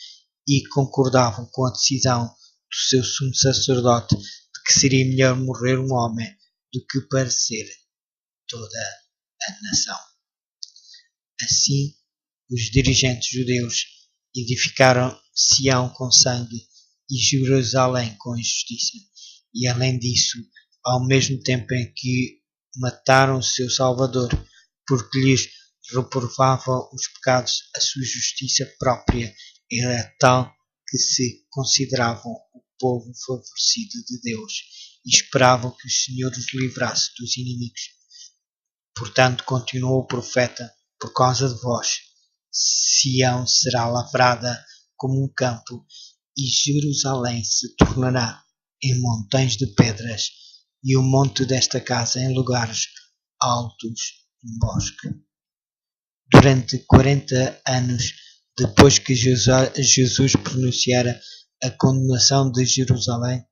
e concordavam com a decisão do seu sumo sacerdote de que seria melhor morrer um homem do que parecer toda a nação. Assim, os dirigentes judeus edificaram Sião com sangue e Jerusalém com injustiça, e além disso, ao mesmo tempo em que mataram o seu Salvador, porque lhes reprovavam os pecados, a sua justiça própria era tal que se consideravam o povo favorecido de Deus e esperavam que o Senhor os livrasse dos inimigos. Portanto, continuou o profeta: por causa de vós, Sião será lavrada como um campo, e Jerusalém se tornará em montões de pedras, e o monte desta casa em lugares altos num bosque. Durante 40 anos depois que Jesus pronunciara a condenação de Jerusalém,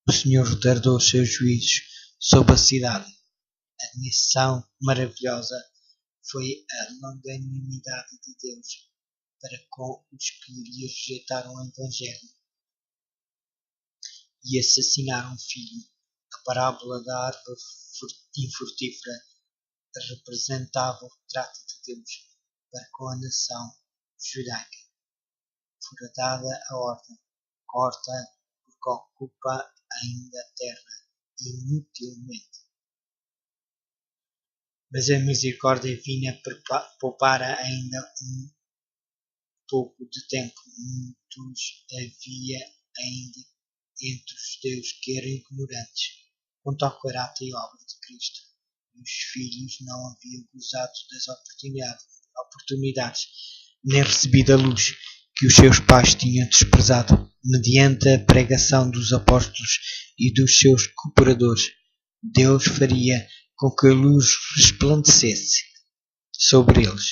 o Senhor retardou os seus juízos sobre a cidade. A missão maravilhosa foi a longanimidade de Deus para com os que lhe rejeitaram o Evangelho e assassinaram um filho. A parábola da árvore infrutífera representava o retrato de Deus para com a nação judaica. Fora dada a ordem, corta porque ocupa ainda a terra inutilmente. Mas a misericórdia divina poupara ainda um pouco de tempo. Muitos havia ainda entre os judeus que eram ignorantes quanto ao caráter e obra de Cristo. E os filhos não haviam gozado das oportunidades, nem recebido a luz que os seus pais tinham desprezado. Mediante a pregação dos apóstolos e dos seus cooperadores, Deus faria com que a luz resplandecesse sobre eles.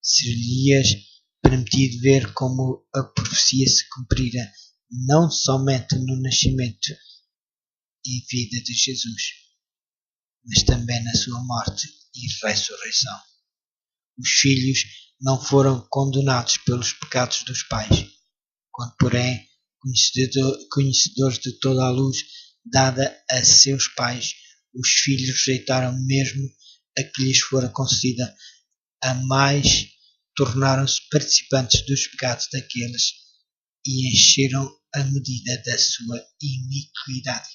Seria-lhes permitido ver como a profecia se cumprira, não somente no nascimento e vida de Jesus, mas também na sua morte e ressurreição. Os filhos não foram condenados pelos pecados dos pais, quando, porém, conhecedores de toda a luz dada a seus pais, os filhos rejeitaram mesmo a que lhes fora concedida, a mais tornaram-se participantes dos pecados daqueles e encheram a medida da sua iniquidade.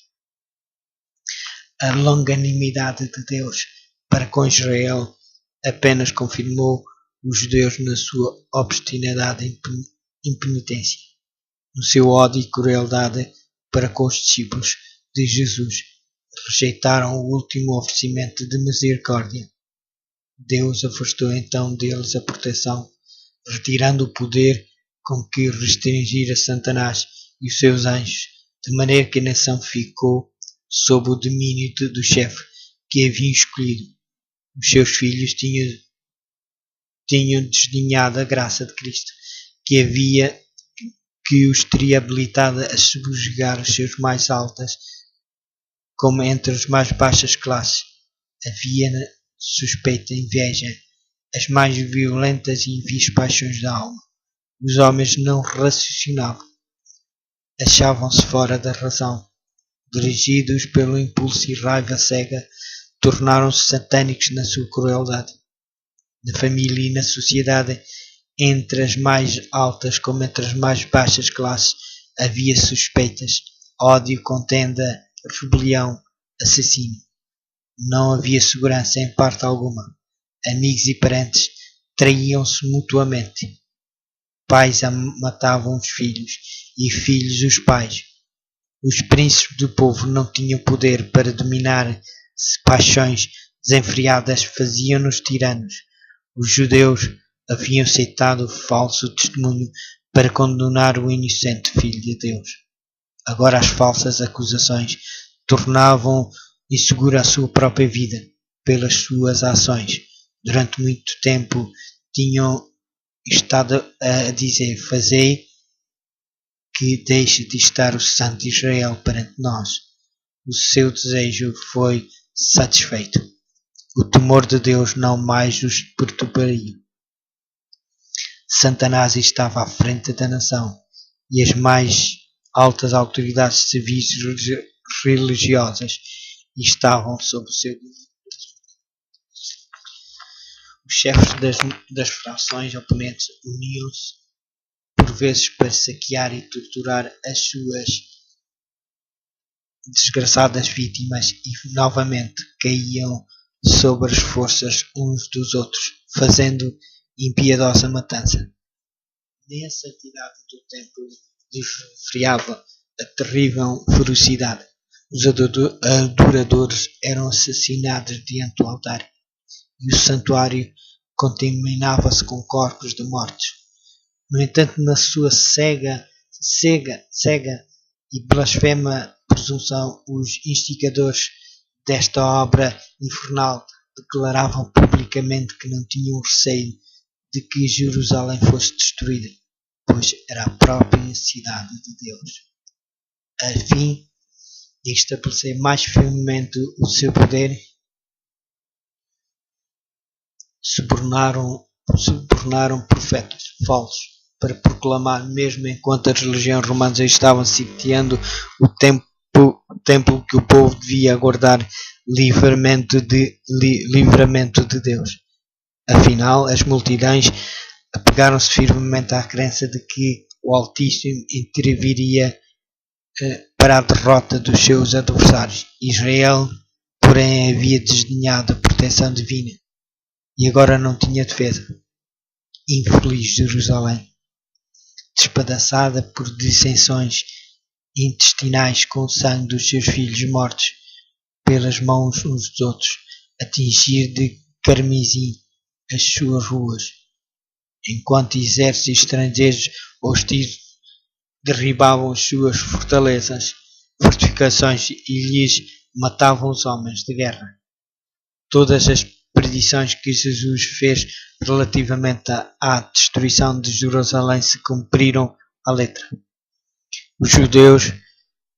A longanimidade de Deus para com Israel apenas confirmou os judeus na sua obstinada impenitência, no seu ódio e crueldade para com os discípulos de Jesus. Rejeitaram o último oferecimento de misericórdia. Deus afastou então deles a proteção, retirando o poder com que restringira Satanás e os seus anjos, de maneira que a nação ficou sob o domínio do chefe que havia escolhido. Os seus filhos tinham desdenhado a graça de Cristo, que os teria habilitado a subjugar os seus mais altas, como entre as mais baixas classes. Havia suspeita, inveja, as mais violentas e vis paixões da alma. Os homens não raciocinavam, achavam-se fora da razão, dirigidos pelo impulso e raiva cega, tornaram-se satânicos na sua crueldade. Na família e na sociedade, entre as mais altas como entre as mais baixas classes, havia suspeitas, ódio, contenda, rebelião, assassínio. Não havia segurança em parte alguma. Amigos e parentes traíam-se mutuamente. Pais matavam os filhos e filhos os pais. Os príncipes do povo não tinham poder para dominar paixões desenfreadas, faziam-nos tiranos. Os judeus haviam aceitado o falso testemunho para condenar o inocente Filho de Deus. Agora as falsas acusações tornavam insegura a sua própria vida pelas suas ações. Durante muito tempo tinham estado a dizer: fazei que deixe de estar o Santo de Israel perante nós. O seu desejo foi satisfeito. O temor de Deus não mais os perturbaria. Satanás estava à frente da nação e as mais altas autoridades civis religiosas estavam sob o seu domínio. Os chefes das frações oponentes uniam-se por vezes para saquear e torturar as suas desgraçadas vítimas e novamente caíam sobre as forças uns dos outros, fazendo impiedosa matança. Nem a santidade do templo desfriava a terrível ferocidade. Os adoradores eram assassinados diante do altar e o santuário contaminava-se com corpos de mortos. No entanto, na sua cega e blasfema presunção, os instigadores desta obra infernal declaravam publicamente que não tinham receio de que Jerusalém fosse destruída, pois era a própria cidade de Deus. A fim de estabelecer mais firmemente o seu poder, subornaram profetas falsos para proclamar, mesmo enquanto as legiões romanas estavam sitiando o templo que o povo devia aguardar livramento de Deus. Afinal, as multidões apegaram-se firmemente à crença de que o Altíssimo interviria para a derrota dos seus adversários. Israel, porém, havia desdenhado a proteção divina e agora não tinha defesa. Infeliz Jerusalém, despedaçada por dissensões intestinais com o sangue dos seus filhos mortos pelas mãos uns dos outros, a tingir de carmesim as suas ruas, enquanto exércitos estrangeiros hostis derribavam as suas fortificações e lhes matavam os homens de guerra. Todas as predições que Jesus fez relativamente à destruição de Jerusalém se cumpriram à letra. Os judeus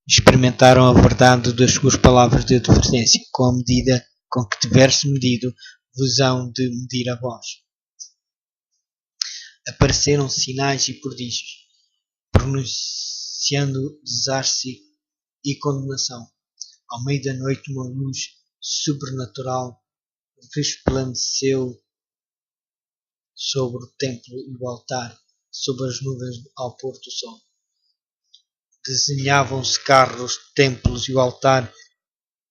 experimentaram a verdade das suas palavras de advertência, com a medida com que tiver-se medido, vos hão de medir a vós. Apareceram sinais e prodígios, pronunciando desastre e condenação. Ao meio da noite, uma luz sobrenatural resplandeceu sobre o templo e o altar, sobre as nuvens ao pôr do sol. Desenhavam-se carros, templos e o altar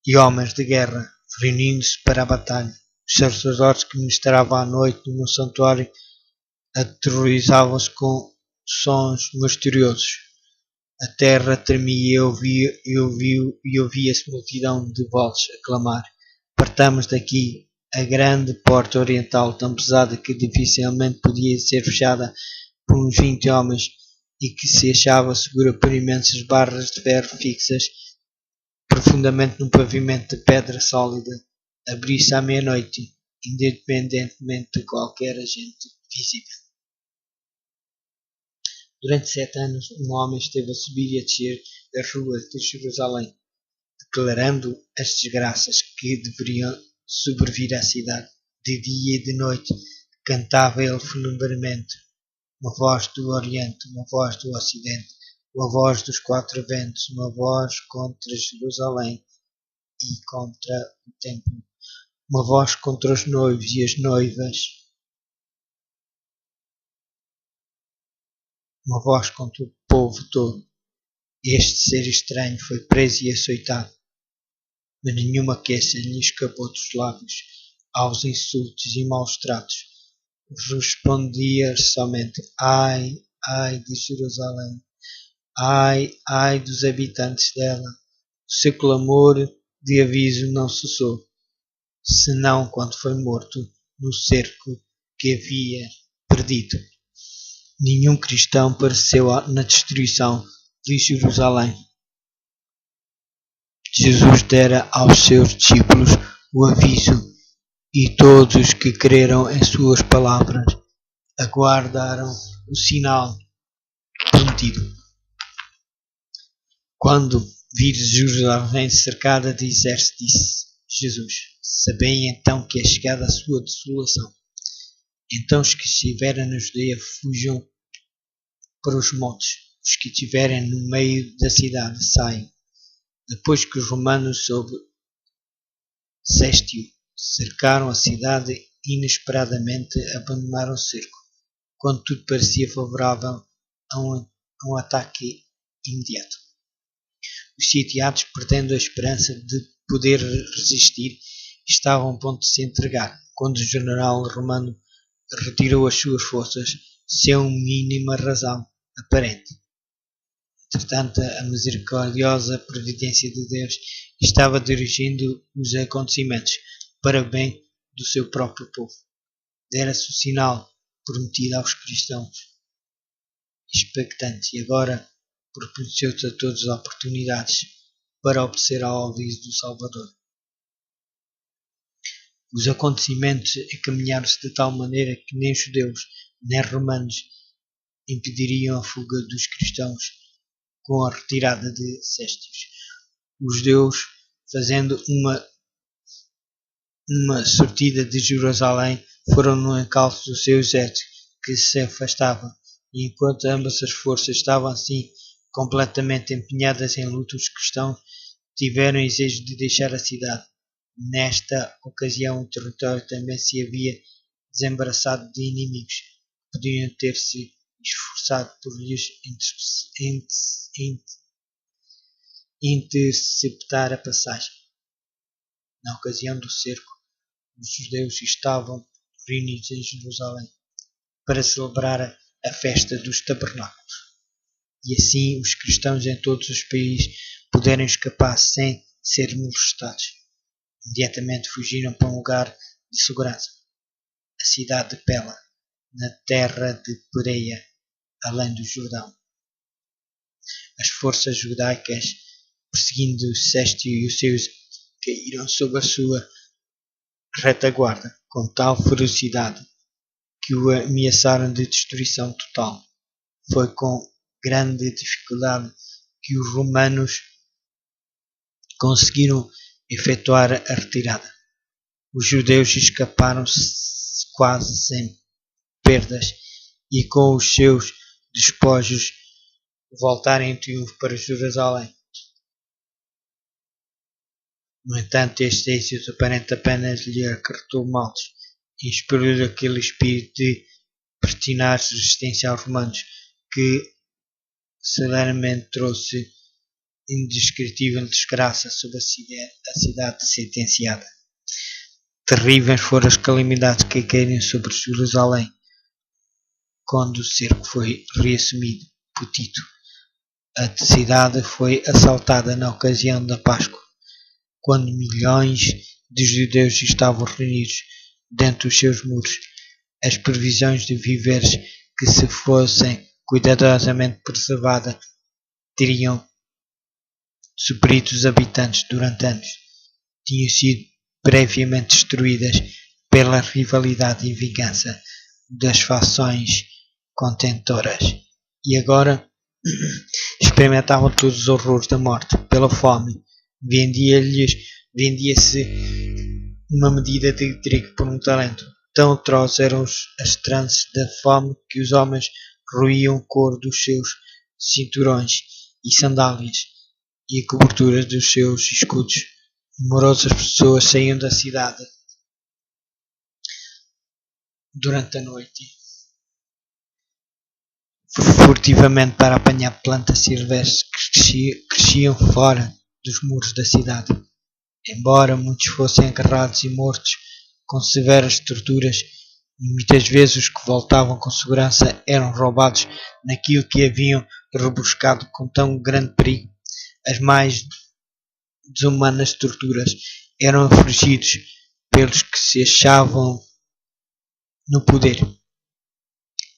e homens de guerra, reunindo-se para a batalha. Os sacerdotes que ministravam à noite no santuário aterrorizavam-se com sons misteriosos. A terra tremia e ouvia-se multidão de vozes a clamar: partamos daqui. A grande porta oriental, tão pesada que dificilmente podia ser fechada por uns 20 homens e que se achava segura por imensas barras de ferro fixas profundamente no pavimento de pedra sólida, abriu-se à meia-noite, independentemente de qualquer agente visível. Durante 7 anos, um homem esteve a subir e a descer as ruas de Jerusalém, declarando as desgraças que deveriam sobrevir à cidade. De dia e de noite cantava ele funebremente, uma voz do Oriente, uma voz do Ocidente, uma voz dos 4 ventos, uma voz contra Jerusalém e contra o templo, uma voz contra os noivos e as noivas, uma voz contra o povo todo. Este ser estranho foi preso e açoitado, mas nenhuma queixa lhe escapou dos lábios aos insultos e maus tratos. Respondia somente: ai, ai de Jerusalém, ai, ai dos habitantes dela. O seu clamor de aviso não cessou, senão quando foi morto no cerco que havia perdido. Nenhum cristão pereceu na destruição de Jerusalém. Jesus dera aos seus discípulos o aviso e todos os que creram em suas palavras aguardaram o sinal prometido. Quando vires Jerusalém cercada de exército, disse Jesus, sabei então que é chegada a sua desolação. Então os que estiverem na Judeia fujam para os montes, os que estiverem no meio da cidade saiam. Depois que os romanos sob Sestio cercaram a cidade, inesperadamente abandonaram o cerco, quando tudo parecia favorável a um ataque imediato. Os sitiados, perdendo a esperança de poder resistir, estavam a ponto de se entregar, quando o general romano retirou as suas forças sem mínima razão aparente. Entretanto, a misericordiosa providência de Deus estava dirigindo os acontecimentos para o bem do seu próprio povo. Dera-se o sinal prometido aos cristãos expectantes e agora proporcionou-se a todos as oportunidades para obedecer ao aviso do Salvador. Os acontecimentos encaminharam-se de tal maneira que nem os judeus, nem os romanos impediriam a fuga dos cristãos com a retirada de Cestius. Os judeus, fazendo uma sortida de Jerusalém, foram no encalço do seu exército, que se afastava, e enquanto ambas as forças estavam assim completamente empenhadas em luta, os cristãos tiveram desejo de deixar a cidade. Nesta ocasião, o território também se havia desembaraçado de inimigos que podiam ter-se esforçado por lhes interceptar a passagem. Na ocasião do cerco, os judeus estavam reunidos em Jerusalém para celebrar a festa dos tabernáculos, e assim os cristãos em todos os países puderam escapar sem ser molestados. Imediatamente fugiram para um lugar de segurança, a cidade de Pela, na terra de Pereia, além do Jordão. As forças judaicas, perseguindo Cestio e os seus, caíram sob a sua retaguarda com tal ferocidade que o ameaçaram de destruição total. Foi com grande dificuldade que os romanos conseguiram efetuar a retirada. Os judeus escaparam quase sem perdas e com os seus despojos voltaram em triunfo para Jerusalém. No entanto, este êxito aparente apenas lhe acarretou males e expeliu aquele espírito de pertinaz resistência aos romanos que celeramente trouxe indescritível desgraça sobre a cidade sentenciada. Terríveis foram as calamidades que caíram sobre Jerusalém quando o cerco foi reassumido por Tito. A cidade foi assaltada na ocasião da Páscoa, quando milhões de judeus estavam reunidos dentro dos seus muros. As previsões de víveres que, se fossem cuidadosamente preservadas, teriam suprido os habitantes durante anos, tinham sido previamente destruídas pela rivalidade e vingança das fações contentoras, e agora experimentavam todos os horrores da morte pela fome. Vendia-se uma medida de trigo por um talento. Tão atroz eram as tranças da fome que os homens roíam o couro dos seus cinturões e sandálias e a cobertura dos seus escudos. Numerosas pessoas saíam da cidade durante a noite furtivamente para apanhar plantas silvestres que cresciam fora dos muros da cidade. Embora muitos fossem agarrados e mortos com severas torturas, e muitas vezes os que voltavam com segurança eram roubados naquilo que haviam rebuscado com tão grande perigo. As mais desumanas torturas eram infligidos pelos que se achavam no poder,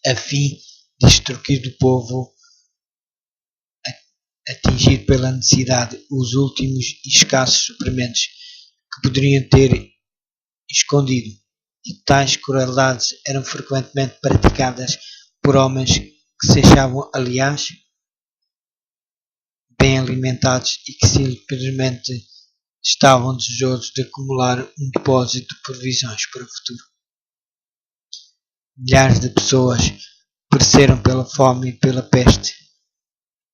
a fim de extorquir do povo atingido pela necessidade os últimos e escassos suprimentos que poderiam ter escondido, e tais crueldades eram frequentemente praticadas por homens que se achavam, aliás, bem alimentados e que simplesmente estavam desejosos de acumular um depósito de provisões para o futuro. Milhares de pessoas pereceram pela fome e pela peste.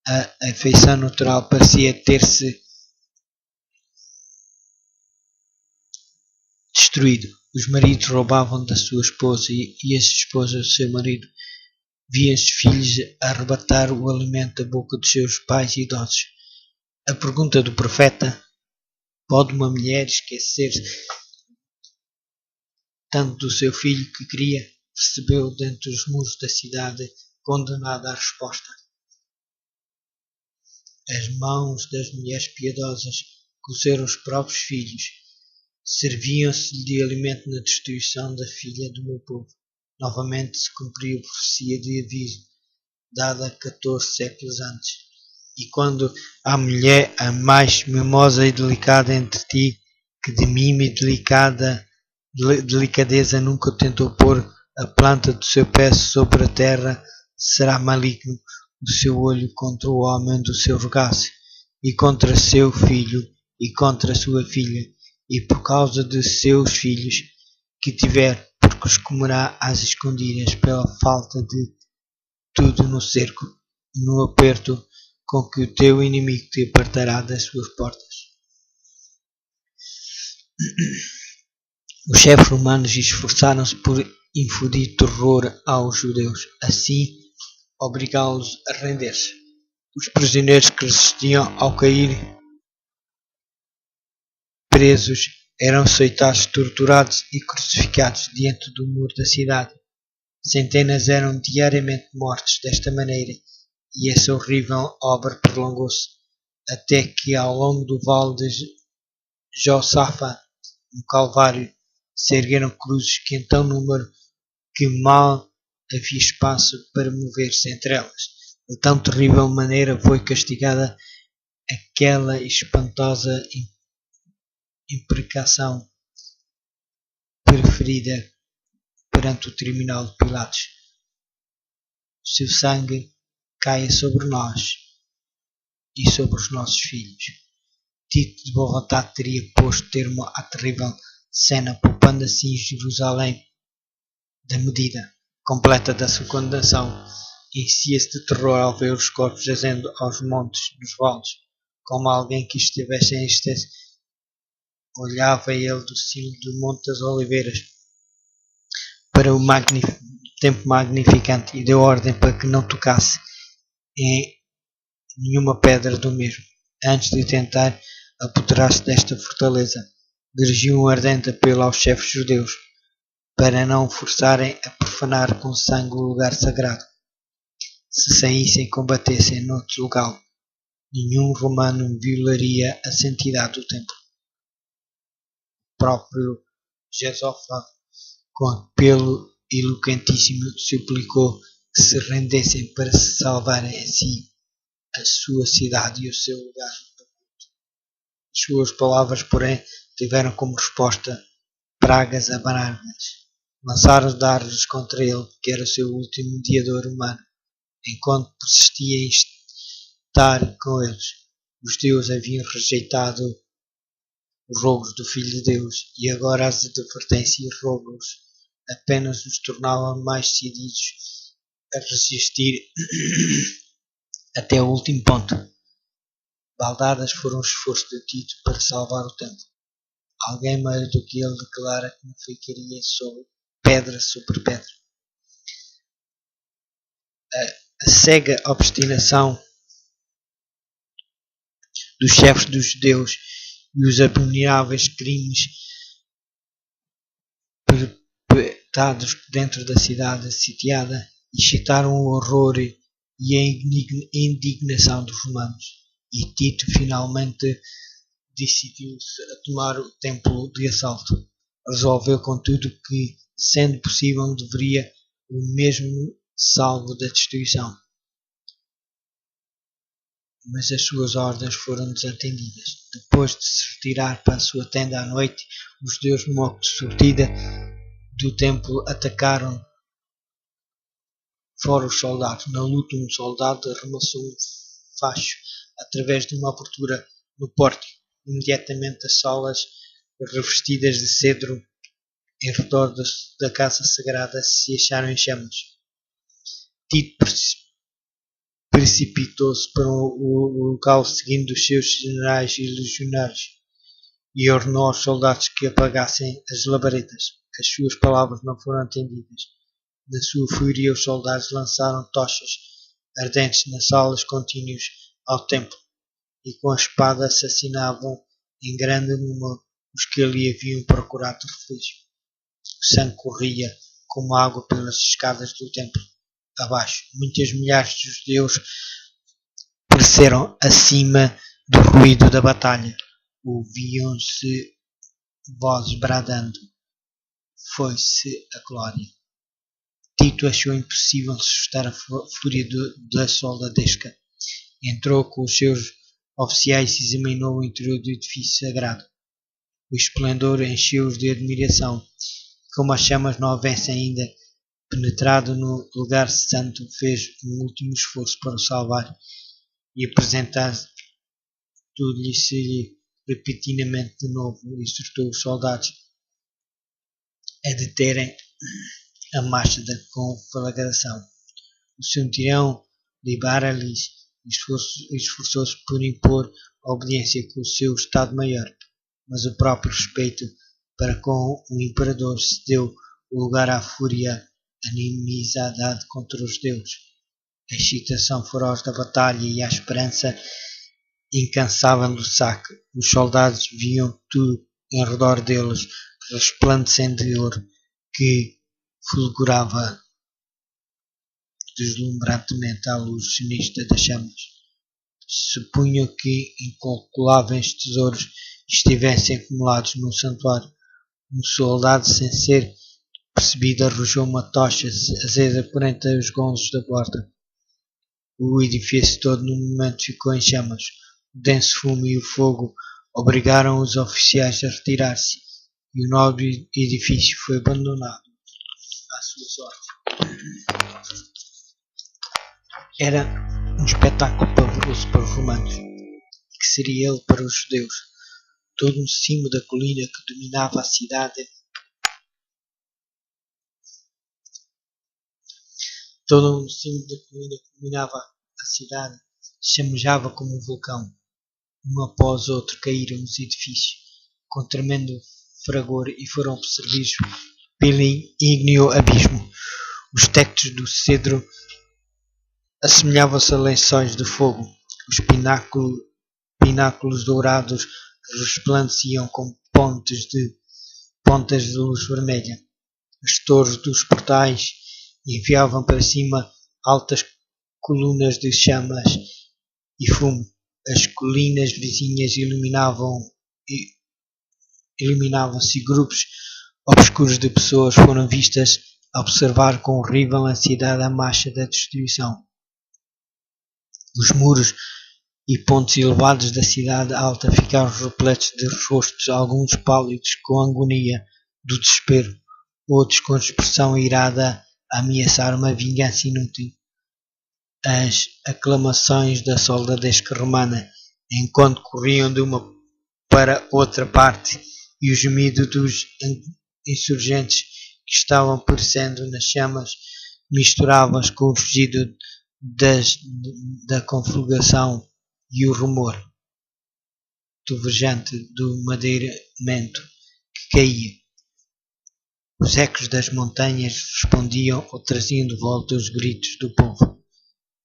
A afeição natural parecia ter-se destruído. Os maridos roubavam da sua esposa e as esposas do seu marido. Viam os filhos arrebatar o alimento da boca dos seus pais idosos. A pergunta do profeta: pode uma mulher esquecer-se tanto do seu filho que queria? Recebeu dentro dos muros da cidade condenada a resposta. As mãos das mulheres piedosas cozeram os próprios filhos. Serviam-se de alimento na destruição da filha do meu povo. Novamente se cumpriu a profecia de aviso, dada 14 séculos antes. E quando a mulher, a mais mimosa e delicada entre ti, que de mim e delicada delicadeza nunca tentou pôr a planta do seu pé sobre a terra, será maligno o seu olho contra o homem do seu regaço, e contra seu filho, e contra sua filha, e por causa de seus filhos que tiver, porque os comerá às escondidas pela falta de tudo no cerco, no aperto com que o teu inimigo te apartará das suas portas. Os chefes romanos esforçaram-se por infundir terror aos judeus, assim obrigá-los a render-se. Os prisioneiros que resistiam ao cair presos eram açoitados, torturados e crucificados diante do muro da cidade. Centenas eram diariamente mortos desta maneira, e essa horrível obra prolongou-se até que ao longo do vale de Josafá, no Calvário, se ergueram cruzes que em tão número que mal havia espaço para mover-se entre elas. De tão terrível maneira foi castigada aquela espantosa imprecação preferida perante o tribunal de Pilatos. O seu sangue caia sobre nós e sobre os nossos filhos. Tito de boa vontade teria posto termo à terrível cena, poupando assim Jerusalém da medida completa da sua condenação. Enchia-se de terror ao ver os corpos jazendo aos montes dos vales, como alguém que estivesse em êxtase. Olhava ele do cimo do Monte das Oliveiras para o tempo magnificante e deu ordem para que não tocasse em nenhuma pedra do mesmo, antes de tentar apoderar-se desta fortaleza. Dirigiu um ardente apelo aos chefes judeus para não forçarem a profanar com sangue o lugar sagrado. Se saíssem e combatessem noutro lugar, nenhum romano violaria a santidade do templo. O próprio Josafá, com apelo eloquentíssimo, suplicou que se rendessem para se salvarem a si, a sua cidade e o seu lugar. As suas palavras, porém, tiveram como resposta pragas amargas. Lançaram dardos contra ele, que era o seu último mediador humano, enquanto persistia em estar com eles. Os deuses haviam rejeitado os rogos do Filho de Deus, e agora as advertências e rogos apenas os tornavam mais decididos a resistir até o último ponto. Baldadas foram os esforços de Tito para salvar o templo. Alguém mais do que ele declara que não ficaria sobre pedra. A cega obstinação dos chefes dos judeus e os abomináveis crimes perpetrados dentro da cidade sitiada excitaram o horror e a indignação dos romanos, e Tito finalmente decidiu-se a tomar o templo de assalto. Resolveu, contudo, que, sendo possível, deveria o mesmo salvo da destruição. Mas as suas ordens foram desatendidas. Depois de se retirar para a sua tenda à noite, os judeus de sortida do templo atacaram fora os soldados. Na luta, um soldado arremessou um facho através de uma abertura no pórtico. Imediatamente as salas revestidas de cedro em redor da casa sagrada se acharam em chamas. Tito precipitou-se para o local seguindo os seus generais e legionários e ordenou aos soldados que apagassem as labaredas. As suas palavras não foram atendidas. Na sua fúria, os soldados lançaram tochas ardentes nas salas contínuas ao templo e com a espada assassinavam em grande número os que ali haviam procurado refúgio. O sangue corria como água pelas escadas do templo abaixo. Muitas milhares de judeus pereceram acima do ruído da batalha. Ouviam-se vozes bradando: foi-se a glória. Tito achou impossível suscitar a fúria da soldadesca. Entrou com os seus oficiais e examinou o interior do edifício sagrado. O esplendor encheu-os de admiração como as chamas não houvessem ainda penetrado no lugar santo, fez um último esforço para o salvar e apresentar tudo-lhe se lhe repentinamente de novo exortou os soldados a deterem a marcha da conflagração. O centurião libera-lhes e esforçou-se por impor a obediência com o seu Estado-Maior, mas o próprio respeito para com o imperador cedeu o lugar à fúria, à inimizade contra os deuses, a excitação feroz da batalha e a esperança incansável do saque. Os soldados viam tudo em redor deles, resplandecendo de ouro, que fulgurava deslumbrantemente à luz sinistra das chamas. Supunham que incalculáveis tesouros estivessem acumulados no santuário. Um soldado, sem ser percebido, arrojou uma tocha acesa perante os gonzos da porta. O edifício todo no momento ficou em chamas. O denso fumo e o fogo obrigaram os oficiais a retirar-se, e o nobre edifício foi abandonado à sua sorte. Era um espetáculo pavoroso para os romanos, que seria ele para os judeus. Todo um cimo da colina que dominava a cidade chamejava como um vulcão. Um após outro caíram os edifícios com tremendo fragor e foram absorvidos pelo ígneo abismo. Os tectos do cedro assemelhavam-se a lençóis de fogo. Os pináculos dourados resplandeciam como pontas de luz vermelha. As torres dos portais enviavam para cima altas colunas de chamas e fumo. As colinas vizinhas iluminavam-se e grupos obscuros de pessoas foram vistas a observar com horrível ansiedade a marcha da destruição. Os muros e pontos elevados da cidade alta ficaram repletos de rostos, alguns pálidos com a agonia do desespero, outros com expressão irada a ameaçar uma vingança inútil. As aclamações da soldadesca romana, enquanto corriam de uma para outra parte, e o gemido dos insurgentes que estavam perecendo nas chamas misturavam-se com o rugido da conflagração e o rumor trovejante do madeiramento que caía. Os ecos das montanhas respondiam ou traziam de volta os gritos do povo.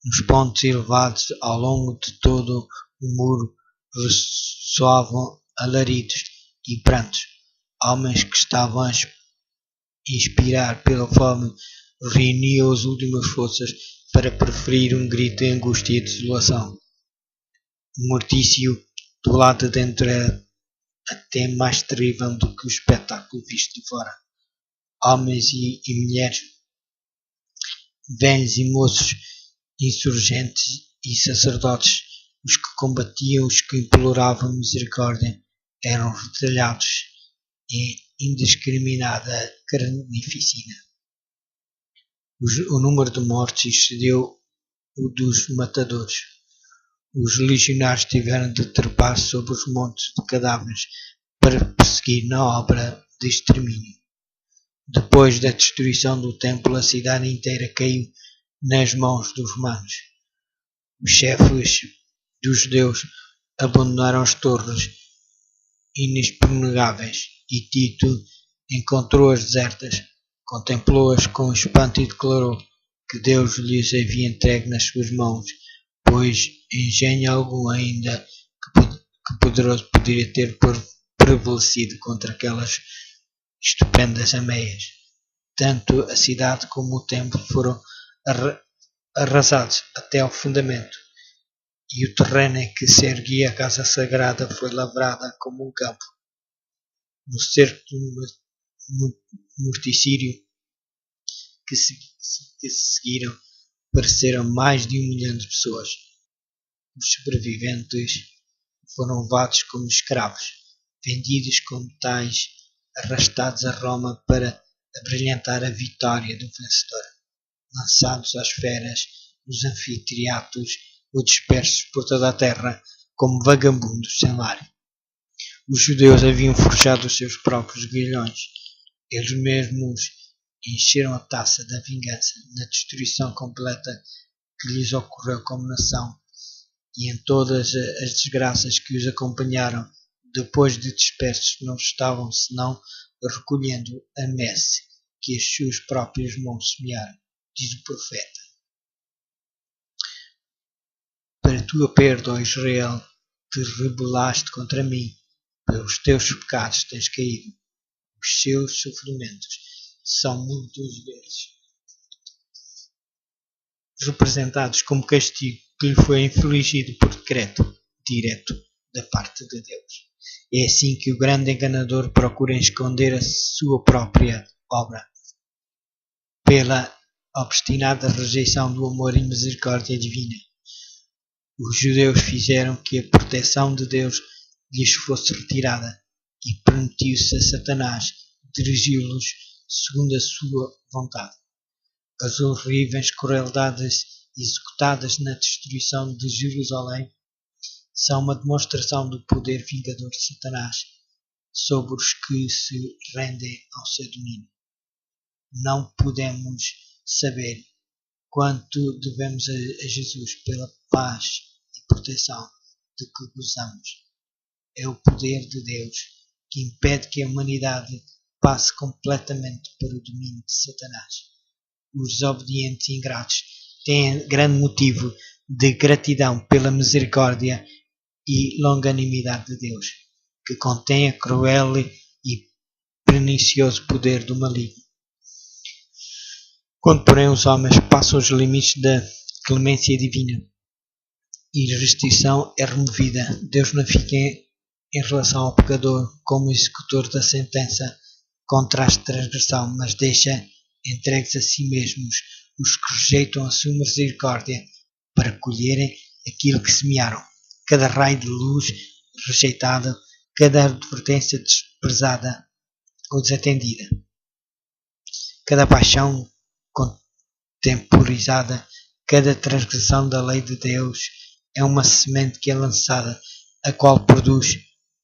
Nos pontos elevados ao longo de todo o muro ressoavam alaridos e prantos. Homens que estavam a expirar pela fome reuniam as últimas forças para proferir um grito de angústia e desolação. O mortício do lado de dentro era até mais terrível do que o espetáculo visto de fora. Homens e mulheres, velhos e moços, insurgentes e sacerdotes, os que combatiam, os que imploravam misericórdia, eram retalhados em indiscriminada carnificina. O número de mortos excedeu o dos matadores. Os legionários tiveram de trepar sobre os montes de cadáveres para prosseguir na obra de extermínio. Depois da destruição do templo, a cidade inteira caiu nas mãos dos romanos. Os chefes dos judeus abandonaram as torres inexpugnáveis e Tito encontrou-as desertas, contemplou-as com espanto e declarou que Deus lhes havia entregue nas suas mãos, pois engenho algum ainda que poderoso poderia ter prevalecido contra aquelas estupendas ameias. Tanto a cidade como o templo foram arrasados até ao fundamento, e o terreno em que se erguia a casa sagrada foi lavrada como um campo. No cerco do morticínio que se seguiram, pereceram mais de 1 milhão de pessoas. Os sobreviventes foram levados como escravos, vendidos como tais, arrastados a Roma para a brilhantar a vitória do vencedor, lançados às feras, os anfiteatros ou dispersos por toda a terra como vagabundos sem lar. Os judeus haviam forjado os seus próprios grilhões. Eles mesmos encheram a taça da vingança na destruição completa que lhes ocorreu como nação e em todas as desgraças que os acompanharam. Depois de dispersos, não estavam senão recolhendo a messe que as suas próprias mãos semearam, diz o profeta. Para tua perda, ó Israel, te rebelaste contra mim, pelos teus pecados tens caído. Os seus sofrimentos são muitas vezes representados como castigo que lhe foi infligido por decreto direto da parte de Deus. É assim que o grande enganador procura esconder a sua própria obra, pela obstinada rejeição do amor e misericórdia divina. Os judeus fizeram que a proteção de Deus lhes fosse retirada e permitiu-se a Satanás dirigi-los segundo a sua vontade. As horríveis crueldades executadas na destruição de Jerusalém são uma demonstração do poder vingador de Satanás sobre os que se rendem ao seu domínio. Não podemos saber quanto devemos a Jesus pela paz e proteção de que gozamos. É o poder de Deus que impede que a humanidade passe completamente para o domínio de Satanás. Os desobedientes e ingratos têm grande motivo de gratidão pela misericórdia e longanimidade de Deus, que contém a cruel e pernicioso poder do maligno. Quando, porém, os homens passam os limites da clemência divina e a restrição é removida, Deus não fica em relação ao pecador como executor da sentença contra a transgressão, mas deixa entregues a si mesmos os que rejeitam a sua misericórdia para colherem aquilo que semearam. Cada raio de luz rejeitado, cada advertência desprezada ou desatendida, cada paixão contemporizada, cada transgressão da lei de Deus é uma semente que é lançada, a qual produz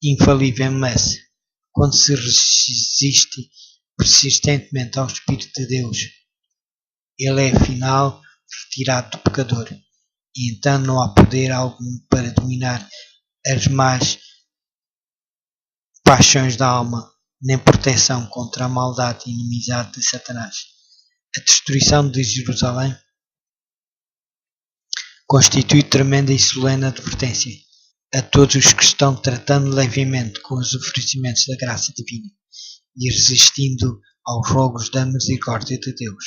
infalivelmente quando se resiste persistentemente ao Espírito de Deus. Ele é afinal retirado do pecador, e então não há poder algum para dominar as más paixões da alma, nem proteção contra a maldade e inimizade de Satanás. A destruição de Jerusalém constitui tremenda e solene advertência a todos os que estão tratando levemente com os oferecimentos da graça divina e resistindo aos rogos da misericórdia de Deus.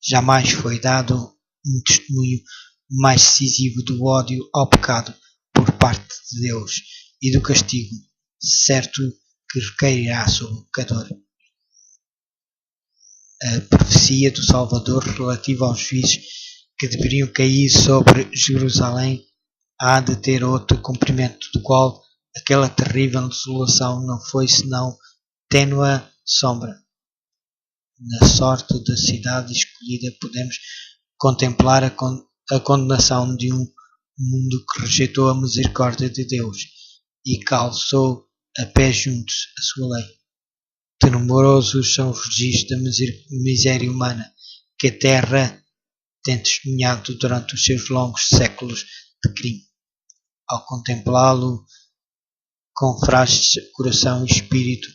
Jamais foi dado um testemunho mais decisivo do ódio ao pecado por parte de Deus e do castigo certo que recairá sobre o pecador. A profecia do Salvador relativa aos juízes que deveriam cair sobre Jerusalém há de ter outro cumprimento, do qual aquela terrível desolação não foi senão tênue sombra. Na sorte da cidade escolhida podemos contemplar a condenação de um mundo que rejeitou a misericórdia de Deus e calçou a pés juntos a sua lei. Tenebrosos são os registros da miséria humana que a terra tem testemunhado durante os seus longos séculos de crime. Ao contemplá-lo com frágil coração e espírito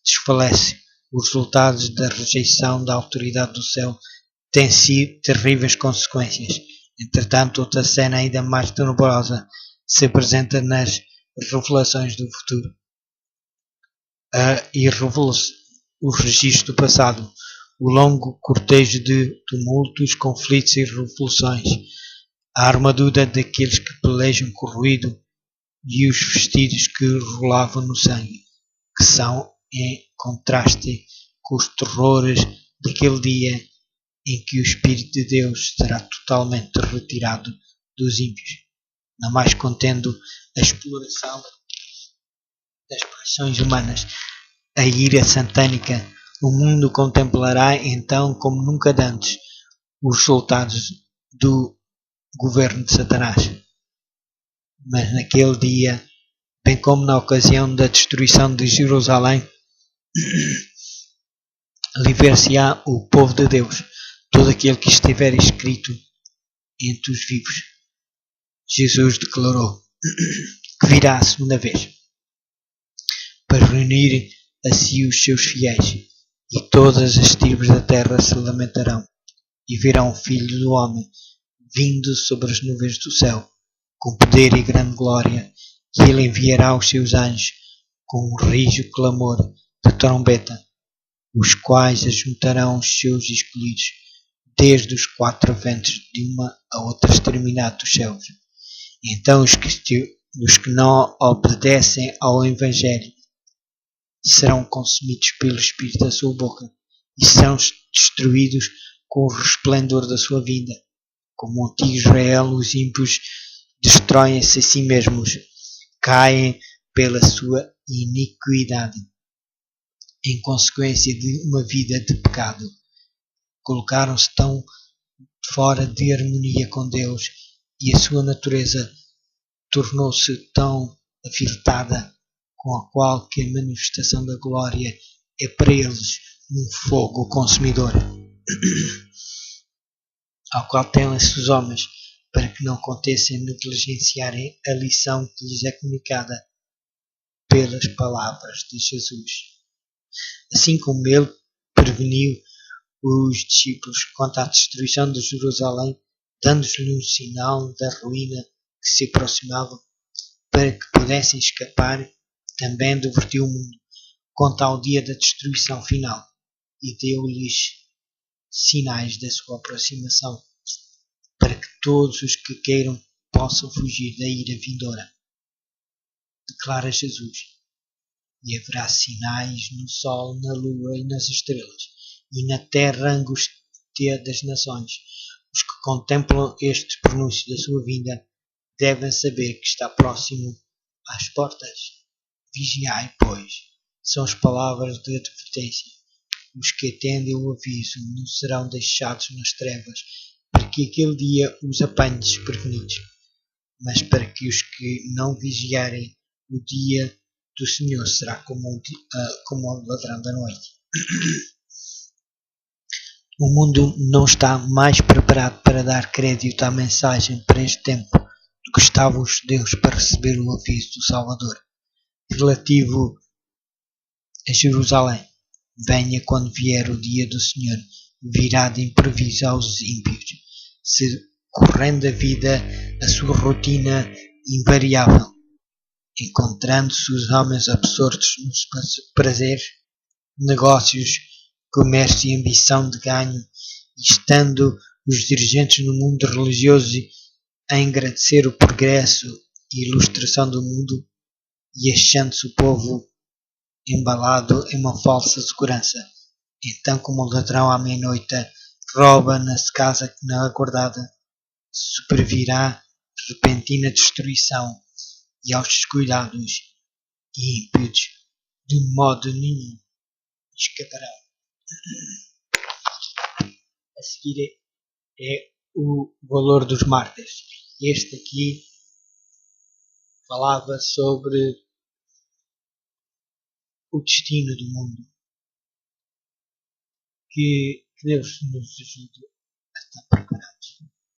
desfalece. Os resultados da rejeição da autoridade do céu têm sido terríveis consequências. Entretanto, outra cena ainda mais tenebrosa se apresenta nas revelações do futuro. Os registros do passado, o longo cortejo de tumultos, conflitos e revoluções, a armadura daqueles que pelejam corroído e os vestidos que rolavam no sangue, que são em contraste com os terrores daquele dia em que o Espírito de Deus será totalmente retirado dos ímpios, não mais contendo a exploração das paixões humanas, a ira satânica, O mundo contemplará então como nunca antes os resultados do governo de Satanás. Mas naquele dia, bem como na ocasião da destruição de Jerusalém, livrar-se-á o povo de Deus, todo aquele que estiver escrito entre os vivos. Jesus declarou que virá a segunda vez para reunir a si os seus fiéis, e todas as tribos da terra se lamentarão, e verão o Filho do Homem vindo sobre as nuvens do céu, com poder e grande glória, e ele enviará os seus anjos com um rijo clamor de trombeta, os quais ajuntarão os seus escolhidos desde os quatro ventos de uma a outra extremidade dos céus. Então os que não obedecem ao Evangelho serão consumidos pelo Espírito da sua boca e serão destruídos com o resplendor da sua vinda. Como o antigo Israel, os ímpios destroem-se a si mesmos, caem pela sua iniquidade, em consequência de uma vida de pecado. Colocaram-se tão fora de harmonia com Deus e a sua natureza tornou-se tão aviltada, com a qual que a manifestação da glória é para eles um fogo consumidor, ao qual têm-se os homens, para que não acontecem negligenciarem a lição que lhes é comunicada pelas palavras de Jesus. Assim como ele preveniu os discípulos quanto à destruição de Jerusalém, dando-lhes um sinal da ruína que se aproximava, para que pudessem escapar, também advertiu o mundo quanto ao dia da destruição final e deu-lhes sinais da sua aproximação, para que todos os que queiram possam fugir da ira vindoura. Declara Jesus: e haverá sinais no sol, na lua e nas estrelas, e na terra a angústia das nações. Os que contemplam estes pronúncios da sua vinda devem saber que está próximo às portas. Vigiai, pois, são as palavras de advertência. Os que atendem o aviso não serão deixados nas trevas, para que aquele dia os apanhe desprevenidos. Mas para que os que não vigiarem, o dia do Senhor será como um ladrão da noite. O mundo não está mais preparado para dar crédito à mensagem para este tempo do que estavam os judeus para receber o aviso do Salvador relativo a Jerusalém. Venha quando vier o dia do Senhor, virá de improviso aos ímpios, se correndo a vida a sua rotina invariável, encontrando-se os homens absortos nos prazeres, negócios, comércio e ambição de ganho, e estando os dirigentes no mundo religioso a engrandecer o progresso e ilustração do mundo, e achando-se o povo embalado em uma falsa segurança. Então, como o ladrão à meia-noite rouba na casa que não aguardada, sobrevirá repentina destruição, e aos descuidados e ímpios de modo nenhum escaparão. A seguir é o valor dos mártires. Este aqui falava sobre o destino do mundo. Que Deus nos ajude a estar preparados.